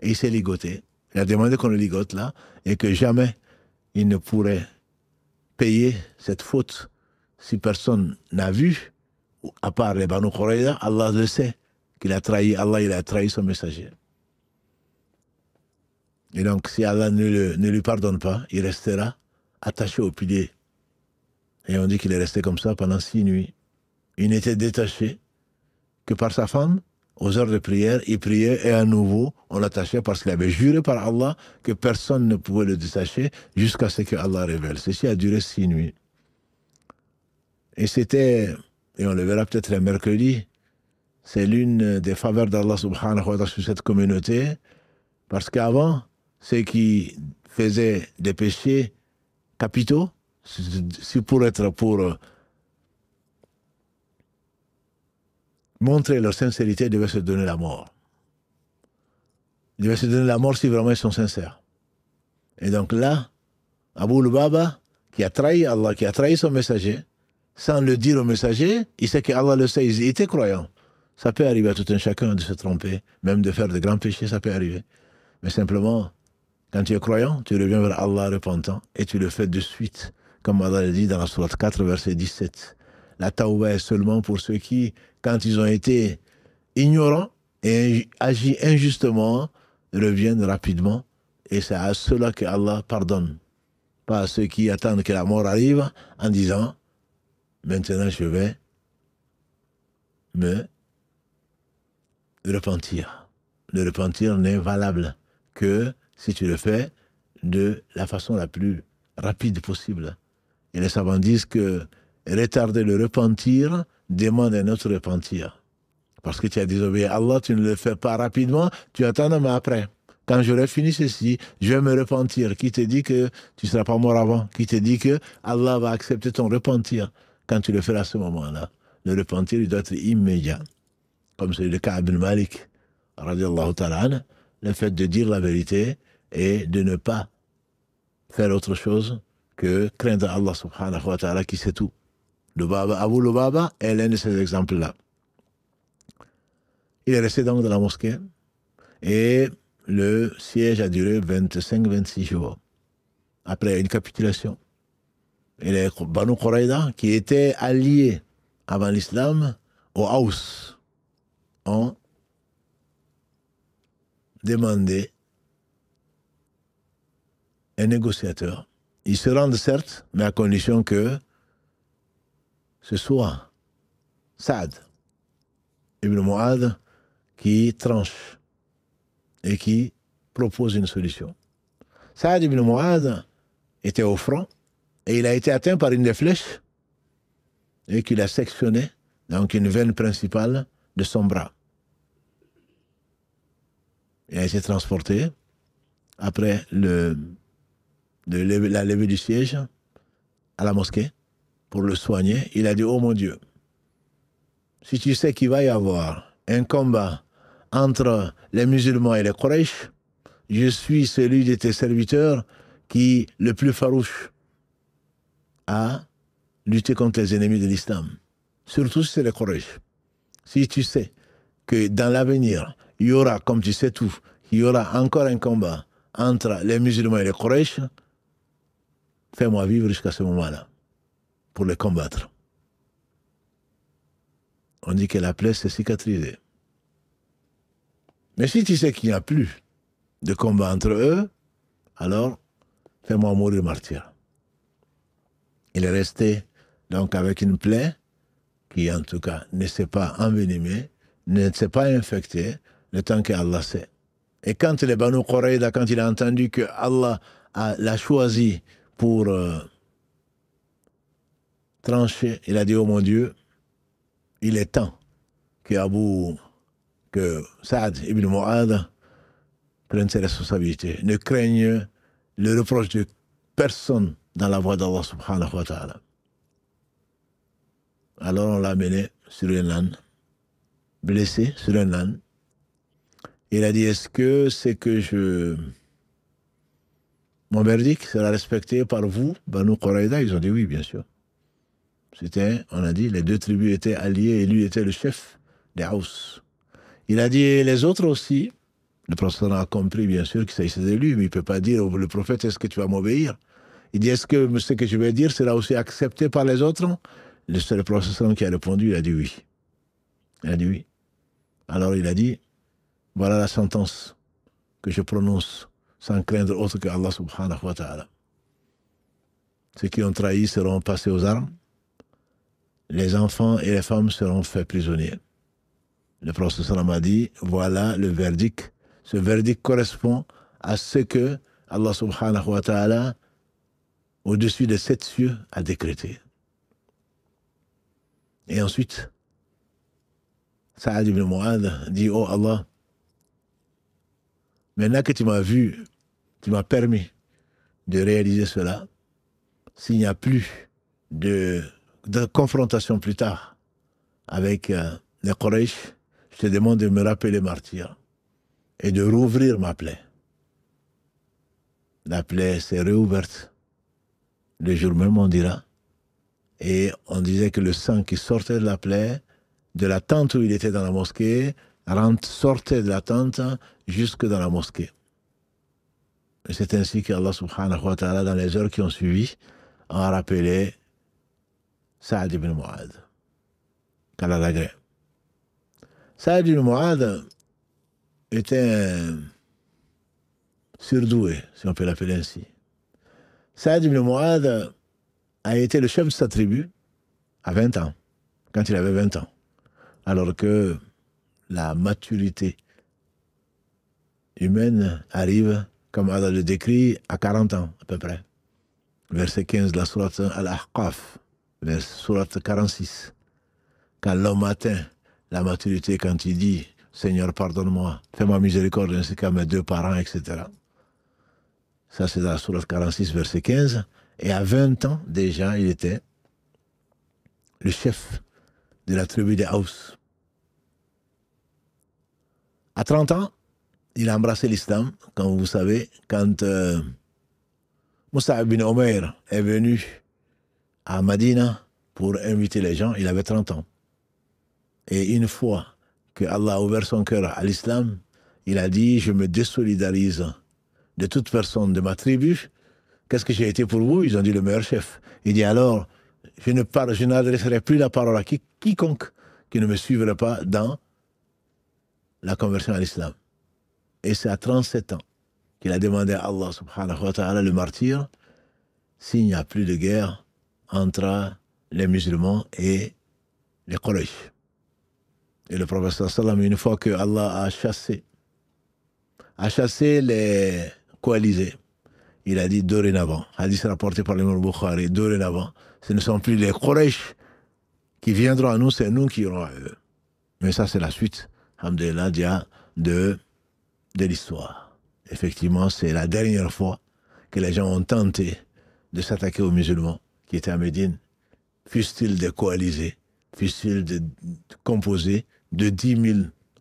et il s'est ligoté. Il a demandé qu'on le ligote là et que jamais il ne pourrait payer cette faute si personne n'a vu, à part les Banu Qurayza. Allah le sait qu'il a trahi, il a trahi son messager. Et donc si Allah ne lui pardonne pas, il restera attaché au pilier. Et on dit qu'il est resté comme ça pendant 6 nuits. Il n'était détaché que par sa femme. Aux heures de prière, il priait et à nouveau, on l'attachait parce qu'il avait juré par Allah que personne ne pouvait le détacher jusqu'à ce que Allah révèle. Ceci a duré 6 nuits. Et c'était, et on le verra peut-être le mercredi, c'est l'une des faveurs d'Allah subhanahu wa ta'ala sur cette communauté, parce qu'avant, ceux qui faisaient des péchés capitaux, pour montrer leur sincérité, ils devaient se donner la mort. Ils devaient se donner la mort si vraiment ils sont sincères. Et donc là, Abu Lubaba, qui a trahi Allah, qui a trahi son messager, sans le dire au messager, il sait que Allah le sait, il était croyant. Ça peut arriver à tout un chacun de se tromper, même de faire de grands péchés, ça peut arriver. Mais simplement, quand tu es croyant, tu reviens vers Allah repentant et tu le fais de suite, comme Allah le dit dans la sourate 4, verset 17. La tawba est seulement pour ceux qui, quand ils ont été ignorants et agi injustement, reviennent rapidement. Et c'est à ceux-là que Allah pardonne. Pas à ceux qui attendent que la mort arrive en disant « Maintenant je vais me repentir ». Le repentir n'est valable que si tu le fais de la façon la plus rapide possible. Et les savants disent que retarder le repentir demande un autre repentir. Parce que tu as désobéi à Allah, tu ne le fais pas rapidement, tu attends, mais après. Quand j'aurai fini ceci, je vais me repentir. Qui te dit que tu ne seras pas mort avant? Qui te dit que Allah va accepter ton repentir quand tu le feras à ce moment-là? Le repentir, il doit être immédiat. Comme c'est le cas d'Ibn Malik, radiallahu ta'ala, le fait de dire la vérité et de ne pas faire autre chose que craindre Allah subhanahu wa ta'ala qui sait tout. Abu Lubaba est l'un de ces exemples-là. Il est resté donc dans la mosquée et le siège a duré 25-26 jours. Après une capitulation. Et les Banu Quraïda, qui étaient alliés avant l'islam aux Haus, ont demandé un négociateur. Ils se rendent certes, mais à condition que ce soit Saad ibn Mu'adh qui tranche et qui propose une solution. Saad ibn Mu'adh était au front et il a été atteint par une des flèches et qu'il a sectionné, donc une veine principale de son bras. Il a été transporté après la levée du siège à la mosquée pour le soigner. Il a dit, oh mon Dieu, si tu sais qu'il va y avoir un combat entre les musulmans et les Quraysh, je suis celui de tes serviteurs qui le plus farouche à lutter contre les ennemis de l'islam. Surtout si c'est les Quraysh. Si tu sais que dans l'avenir, il y aura, comme tu sais tout, il y aura encore un combat entre les musulmans et les Quraysh, fais-moi vivre jusqu'à ce moment-là pour les combattre. On dit que la plaie s'est cicatrisée. Mais si tu sais qu'il n'y a plus de combat entre eux, alors fais-moi mourir martyr. Il est resté donc avec une plaie qui, en tout cas, ne s'est pas envenimée, ne s'est pas infectée, le temps qu'Allah sait. Et quand les Banu Quraïda, quand il a entendu que Allah l'a choisi pour trancher, il a dit, oh mon Dieu, il est temps que Saad ibn Mu'adh prenne ses responsabilités. Ne craigne le reproche de personne dans la voie d'Allah subhanahu wa ta'ala. Alors on l'a mené sur un âne, blessé sur un âne. Il a dit, est-ce que c'est que mon verdict sera respecté par vous, Banu Quraïda? Ils ont dit oui, bien sûr. C'était, on a dit, les deux tribus étaient alliées et lui était le chef des Haus. Il a dit, et les autres aussi. Le prophète a compris, bien sûr, qu'il s'agissait de lui, mais il ne peut pas dire au prophète, est-ce que tu vas m'obéir? Il dit, est-ce que ce que je vais dire sera aussi accepté par les autres? Le prophète qui a répondu, il a dit oui. Il a dit oui. Alors il a dit, voilà la sentence que je prononce sans craindre autre que Allah subhanahu wa ta'ala. Ceux qui ont trahi seront passés aux armes. Les enfants et les femmes seront faits prisonniers. Le prophète a dit, voilà le verdict. Ce verdict correspond à ce que Allah subhanahu wa ta'ala, au-dessus de 7 cieux, a décrété. Et ensuite, Saad ibn Mu'adh dit, oh Allah, maintenant que tu m'as vu, tu m'as permis de réaliser cela, s'il n'y a plus de confrontation plus tard avec les Quraysh, je te demande de me rappeler martyr et de rouvrir ma plaie. La plaie s'est réouverte le jour même, on dira, et on disait que le sang qui sortait de la plaie, de la tente où il était dans la mosquée, sortait de la tente jusque dans la mosquée. Et c'est ainsi qu'Allah subhanahu wa ta'ala, dans les heures qui ont suivi, a rappelé Saad ibn Mu'adh. Qu'Allah l'agrée. Saad ibn Mu'adh était surdoué, si on peut l'appeler ainsi. Saad ibn Mu'adh a été le chef de sa tribu à 20 ans, quand il avait 20 ans, alors que la maturité humaine arrive, comme Allah le décrit, à 40 ans à peu près. Verset 15 de la sourate Al-Ahqaf, sourate 46. Quand l'homme atteint la maturité, quand il dit « Seigneur, pardonne-moi, fais-moi miséricorde ainsi qu'à mes 2 parents, etc. » Ça, c'est dans la sourate 46, verset 15. Et à 20 ans, déjà, il était le chef de la tribu des Haus. À 30 ans, il a embrassé l'islam, comme vous savez, quand Moussa ibn Omer est venu à Madina pour inviter les gens, il avait 30 ans. Et une fois que Allah a ouvert son cœur à l'islam, il a dit, je me désolidarise de toute personne de ma tribu. Qu'est-ce que j'ai été pour vous? Ils ont dit le meilleur chef. Il dit alors, je n'adresserai plus la parole à quiconque qui ne me suivrait pas dans la conversion à l'islam. Et c'est à 37 ans qu'il a demandé à Allah subhanahu wa ta'ala, le martyr, s'il n'y a plus de guerre entre les musulmans et les Quraysh. Et le prophète sallam, une fois que Allah a chassé les coalisés, il a dit dorénavant, hadith rapporté par l'imam Bukhari, dorénavant, ce ne sont plus les Quraysh qui viendront à nous, c'est nous qui irons à eux. Mais ça, c'est la suite, alhamdulillah, de l'histoire. Effectivement, c'est la dernière fois que les gens ont tenté de s'attaquer aux musulmans qui étaient à Médine, fussent-ils des coalisés, fussent-ils composés de 10 000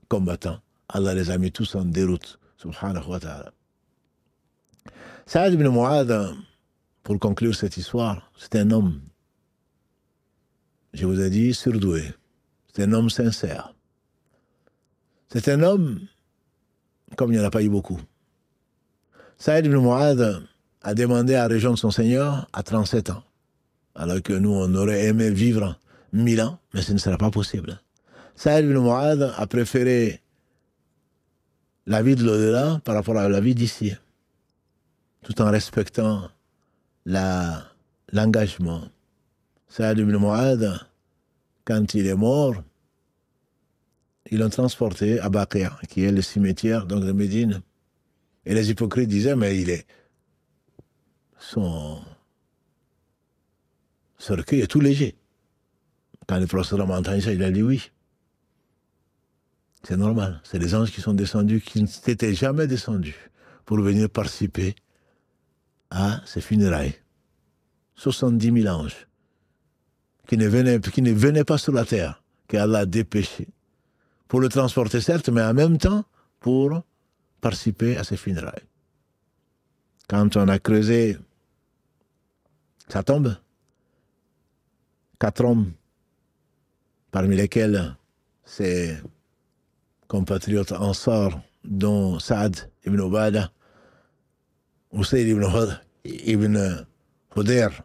combattants. Allah les a mis tous en déroute, subhanahu wa ta'ala. Saad ibn Mu'adh, pour conclure cette histoire, c'est un homme, je vous ai dit, surdoué. C'est un homme sincère. C'est un homme, comme il n'y en a pas eu beaucoup. Saad ibn Mu'adh a demandé à rejoindre son Seigneur à 37 ans, alors que nous, on aurait aimé vivre 1000 ans, mais ce ne sera pas possible. Saad ibn Mu'adh a préféré la vie de l'au-delà par rapport à la vie d'ici, tout en respectant l'engagement. Saad ibn Mu'adh, quand il est mort, ils l'ont transporté à Baqia, qui est le cimetière donc, de Médine. Et les hypocrites disaient, mais son recueil est tout léger. Quand le prophète a entendu ça, il a dit oui. C'est normal. C'est les anges qui sont descendus, qui n'étaient jamais descendus pour venir participer à ces funérailles. 70 000 anges qui ne venaient pas sur la terre, qu'Allah a dépêché pour le transporter, certes, mais en même temps pour participer à ces funérailles. Quand on a creusé sa tombe, 4 hommes, parmi lesquels ses compatriotes Ansar, dont Saad ibn Ubadah, Usayd ibn Hudayr,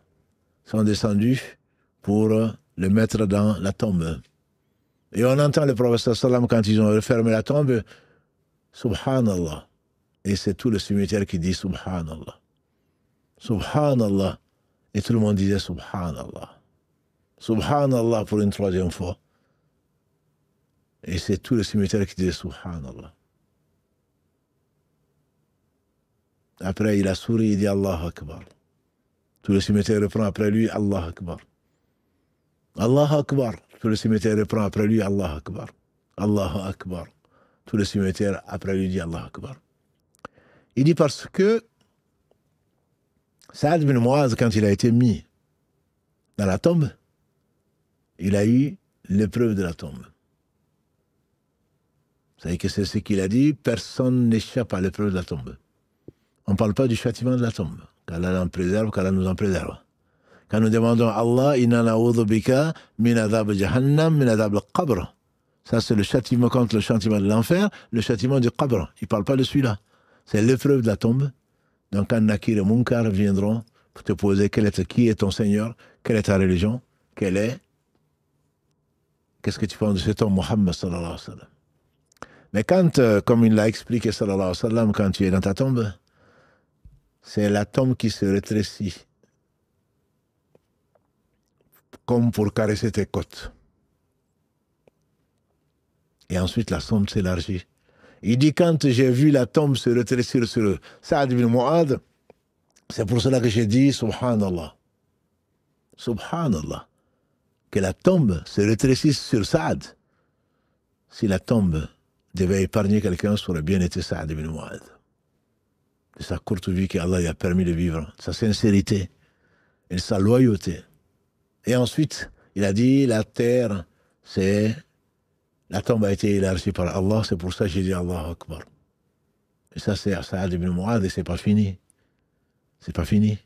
sont descendus pour le mettre dans la tombe. Et on entend le prophète sallam quand ils ont refermé la tombe, Subhanallah. Et c'est tout le cimetière qui dit Subhanallah. Subhanallah. Et tout le monde disait Subhanallah. Subhanallah pour une 3e fois. Et c'est tout le cimetière qui disait Subhanallah. Après, il a souri, il dit Allah Akbar. Tout le cimetière reprend après lui Allah Akbar. Allah Akbar. Tout le cimetière reprend après lui Allah Akbar. Allah Akbar. Tout le cimetière après lui dit Allah Akbar. Il dit parce que Saad ibn Mu'adh, quand il a été mis dans la tombe, il a eu l'épreuve de la tombe. Vous savez que c'est ce qu'il a dit, personne n'échappe à l'épreuve de la tombe. On ne parle pas du châtiment de la tombe, qu'Allah en préserve, qu'Allah nous en préserve. Quand nous demandons à Allah, inna na'udhu bika min adhab jahannam, min adhab al-qabr. Ça, c'est le châtiment contre le châtiment de l'enfer, le châtiment du qabr. Il ne parle pas de celui-là. C'est l'épreuve de la tombe. Donc, quand Nakir et Munkar viendront pour te poser qui est ton Seigneur, quelle est ta religion, qu'est-ce que tu penses de cet homme, Muhammad sallallahu alayhi wa sallam. Mais quand, comme il l'a expliqué sallallahu alayhi wa sallam, quand tu es dans ta tombe, c'est la tombe qui se rétrécit, comme pour caresser tes côtes. Et ensuite, la tombe s'élargit. Il dit, quand j'ai vu la tombe se rétrécir sur Saad ibn Mu'adh, c'est pour cela que j'ai dit, Subhanallah. Subhanallah. Que la tombe se rétrécisse sur Saad. Si la tombe devait épargner quelqu'un, ça aurait bien été Saad ibn Mu'adh. De sa courte vie qu'Allah lui a permis de vivre, de sa sincérité et de sa loyauté. Et ensuite, il a dit, la terre, la tombe a été élargie par Allah, c'est pour ça que j'ai dit Allah Akbar. Et ça, c'est Saad ibn Mu'adh et c'est pas fini. C'est pas fini.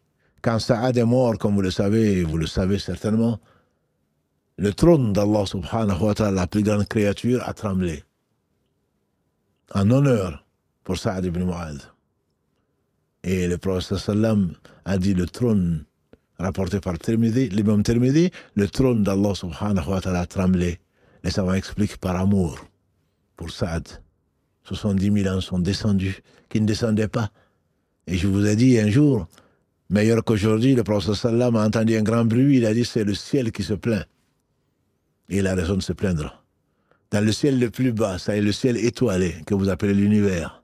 Quand Saad est mort, comme vous le savez certainement, le trône d'Allah subhanahu wa ta'ala, la plus grande créature, a tremblé. En honneur pour Saad ibn Mu'adh. Et le prophète sallam a dit le trône, rapporté par l'imam Tirmidhi, le trône d'Allah subhanahu wa ta'ala a tremblé. Les savants expliquent par amour pour Saad. 70 000 ans sont descendus, qui ne descendaient pas. Et je vous ai dit un jour, meilleur qu'aujourd'hui, le prophète sallam a entendu un grand bruit, il a dit c'est le ciel qui se plaint. Et il a raison de se plaindre. Dans le ciel le plus bas, ça est le ciel étoilé, que vous appelez l'univers.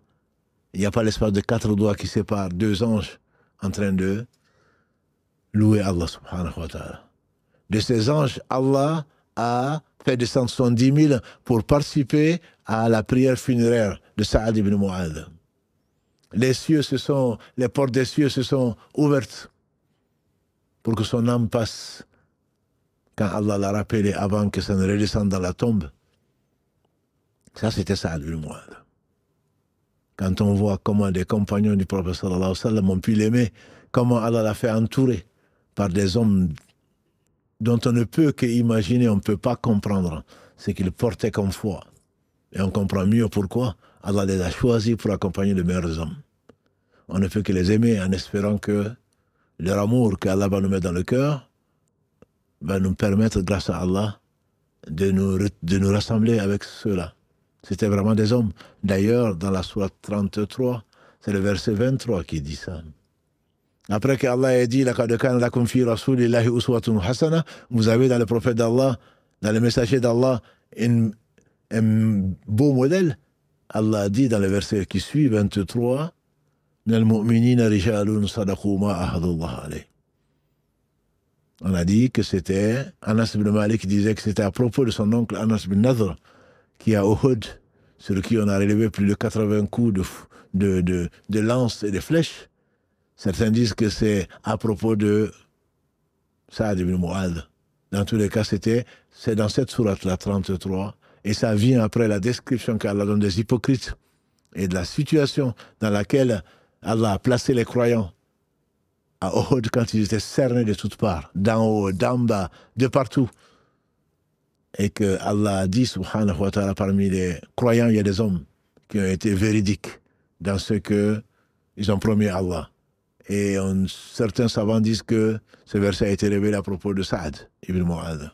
Il n'y a pas l'espace de 4 doigts qui séparent 2 anges en train de louer Allah subhanahu wa ta'ala. De ces anges, Allah a fait descendre 70 000 pour participer à la prière funéraire de Saad ibn Mu'adh. Les portes des cieux se sont ouvertes pour que son âme passe quand Allah l'a rappelé avant que ça ne redescende dans la tombe. Ça, c'était Saad ibn Mu'adh. Quand on voit comment des compagnons du prophète sallallahu alayhi wa sallam ont pu l'aimer, comment Allah l'a fait entourer par des hommes dont on ne peut qu'imaginer, on ne peut pas comprendre ce qu'ils portaient comme foi. Et on comprend mieux pourquoi Allah les a choisis pour accompagner les meilleurs hommes. On ne peut que les aimer en espérant que leur amour qu'Allah va nous mettre dans le cœur va nous permettre, grâce à Allah, de nous rassembler avec ceux-là. C'était vraiment des hommes. D'ailleurs, dans la sourate 33, c'est le verset 23 qui dit ça. Après qu'Allah ait dit « Laqad kana lakum fi rasulillahi uswatun hasana » vous avez dans le prophète d'Allah, dans le messager d'Allah, un beau modèle. Allah a dit dans le verset qui suit, 23, « Minal mu'minina rijalun sadaqu ma ahadullah alayh » On a dit que c'était Anas ibn Malik qui disait que c'était à propos de son oncle Anas ibn Nadr, qui a Uhud, sur qui on a relevé plus de 80 coups de lances et de flèches. Certains disent que c'est à propos de Saad ibn Mu'adh. Dans tous les cas, c'est dans cette sourate-là, 33, et ça vient après la description qu'Allah donne des hypocrites et de la situation dans laquelle Allah a placé les croyants à Uhud quand ils étaient cernés de toutes parts, d'en haut, d'en bas, de partout. Et que Allah a dit, subhanahu wa ta'ala, parmi les croyants, il y a des hommes qui ont été véridiques dans ce qu'ils ont promis à Allah. Et certains savants disent que ce verset a été révélé à propos de Saad ibn Mu'adh.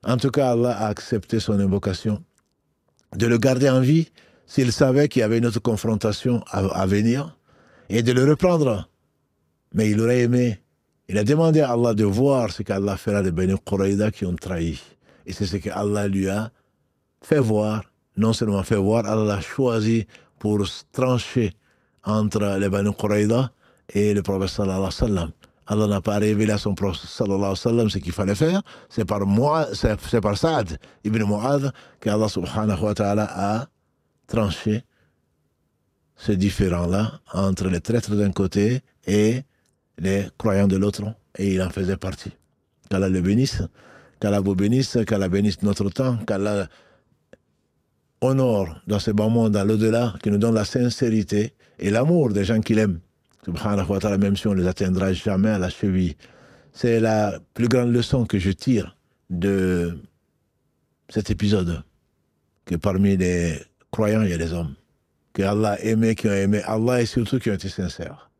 En tout cas, Allah a accepté son invocation de le garder en vie s'il savait qu'il y avait une autre confrontation à venir et de le reprendre. Mais il aurait aimé, il a demandé à Allah de voir ce qu'Allah fera des Bani Quraïda qui ont trahi. Et c'est ce qu'Allah lui a fait voir, non seulement fait voir, Allah l'a choisi pour trancher entre les Bani Quraïda et le prophète sallallahu alayhi wa sallam. Allah n'a pas révélé à son prophète sallallahu alayhi wa sallam ce qu'il fallait faire. C'est par Saad ibn Mu'adh qu'Allah subhanahu wa ta'ala a tranché ce différend-là entre les traîtres d'un côté et les croyants de l'autre. Et il en faisait partie. Qu'Allah le bénisse, qu'Allah vous bénisse, qu'Allah bénisse notre temps, qu'Allah honore dans ce bas monde, dans l'au-delà, qui nous donne la sincérité et l'amour des gens qu'il aime. Subhanahu wa ta'ala, même si on ne les atteindra jamais à la cheville. C'est la plus grande leçon que je tire de cet épisode. Que parmi les croyants, il y a des hommes. Que Allah aimait, qui ont aimé Allah et surtout qui ont été sincères.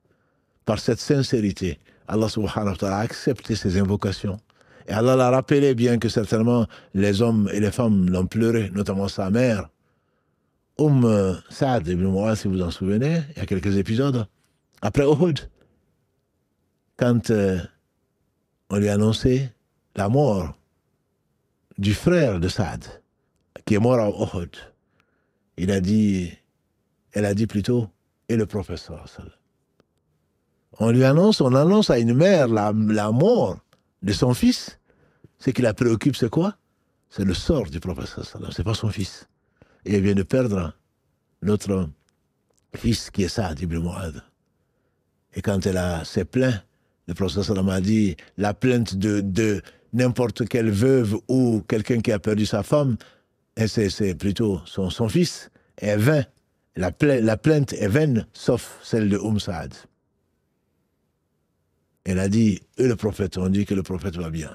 Par cette sincérité, Allah subhanahu wa ta'ala a accepté ces invocations. Et Allah l'a rappelé, bien que certainement les hommes et les femmes l'ont pleuré, notamment sa mère. Saad ibn Mu'adh, si vous en souvenez, il y a quelques épisodes. Après Uhud, quand on lui a annoncé la mort du frère de Saad, qui est mort à Uhud, elle a dit plutôt, et le prophète sallallahu alayhi wa sallam. On annonce à une mère la mort de son fils. Ce qui la préoccupe, c'est quoi? C'est le sort du prophète sallallahu alayhi wa sallam, c'est pas son fils. Et elle vient de perdre l'autre fils qui est Saad ibn Mu'adh. Et quand elle s'est plaint, le prophète sallallahu alayhi wa sallam a dit la plainte de n'importe quelle veuve ou quelqu'un qui a perdu sa femme, c'est plutôt son fils, est vain. La plainte est vaine, sauf celle de Saad. Elle a dit, eux le prophète, on dit que le prophète va bien.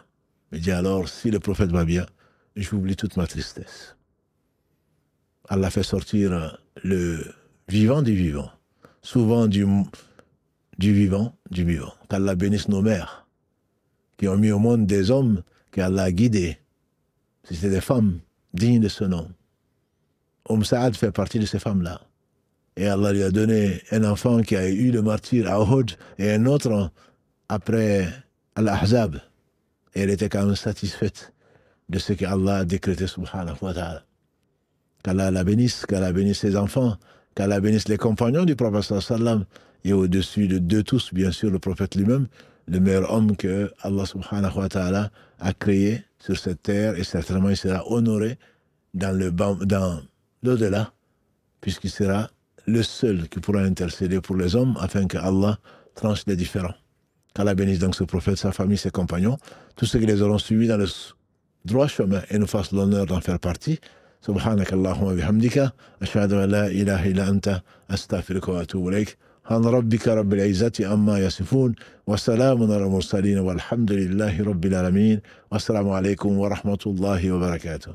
Il dit alors, si le prophète va bien, j'oublie toute ma tristesse. Allah fait sortir le vivant du vivant, souvent du vivant du vivant. Qu'Allah bénisse nos mères, qui ont mis au monde des hommes qu'Allah a guidés. C'était des femmes dignes de ce nom. Saad fait partie de ces femmes-là. Et Allah lui a donné un enfant qui a eu le martyr à Uhud et un autre après Al-Ahzab. Et elle était quand même satisfaite de ce qu'Allah a décrété, subhanahu wa ta'ala. Qu'Allah la bénisse, qu'Allah bénisse ses enfants, qu'Allah bénisse les compagnons du prophète sallam, et au-dessus de tous, bien sûr, le prophète lui-même, le meilleur homme que Allah subhanahu wa ta'ala a créé sur cette terre, et certainement il sera honoré dans l'au-delà, puisqu'il sera le seul qui pourra intercéder pour les hommes afin que Allah tranche les différends. Qu'Allah bénisse donc ce prophète, sa famille, ses compagnons, tous ceux qui les auront suivis dans le droit chemin et nous fassent l'honneur d'en faire partie. سبحانك اللهم وبحمدك أشهد أن لا إله إلا أنت أستغفرك وأتوب إليك سبحان ربك رب العزة عما يصفون وسلام على المرسلين والحمد لله رب العالمين والسلام عليكم ورحمة الله وبركاته.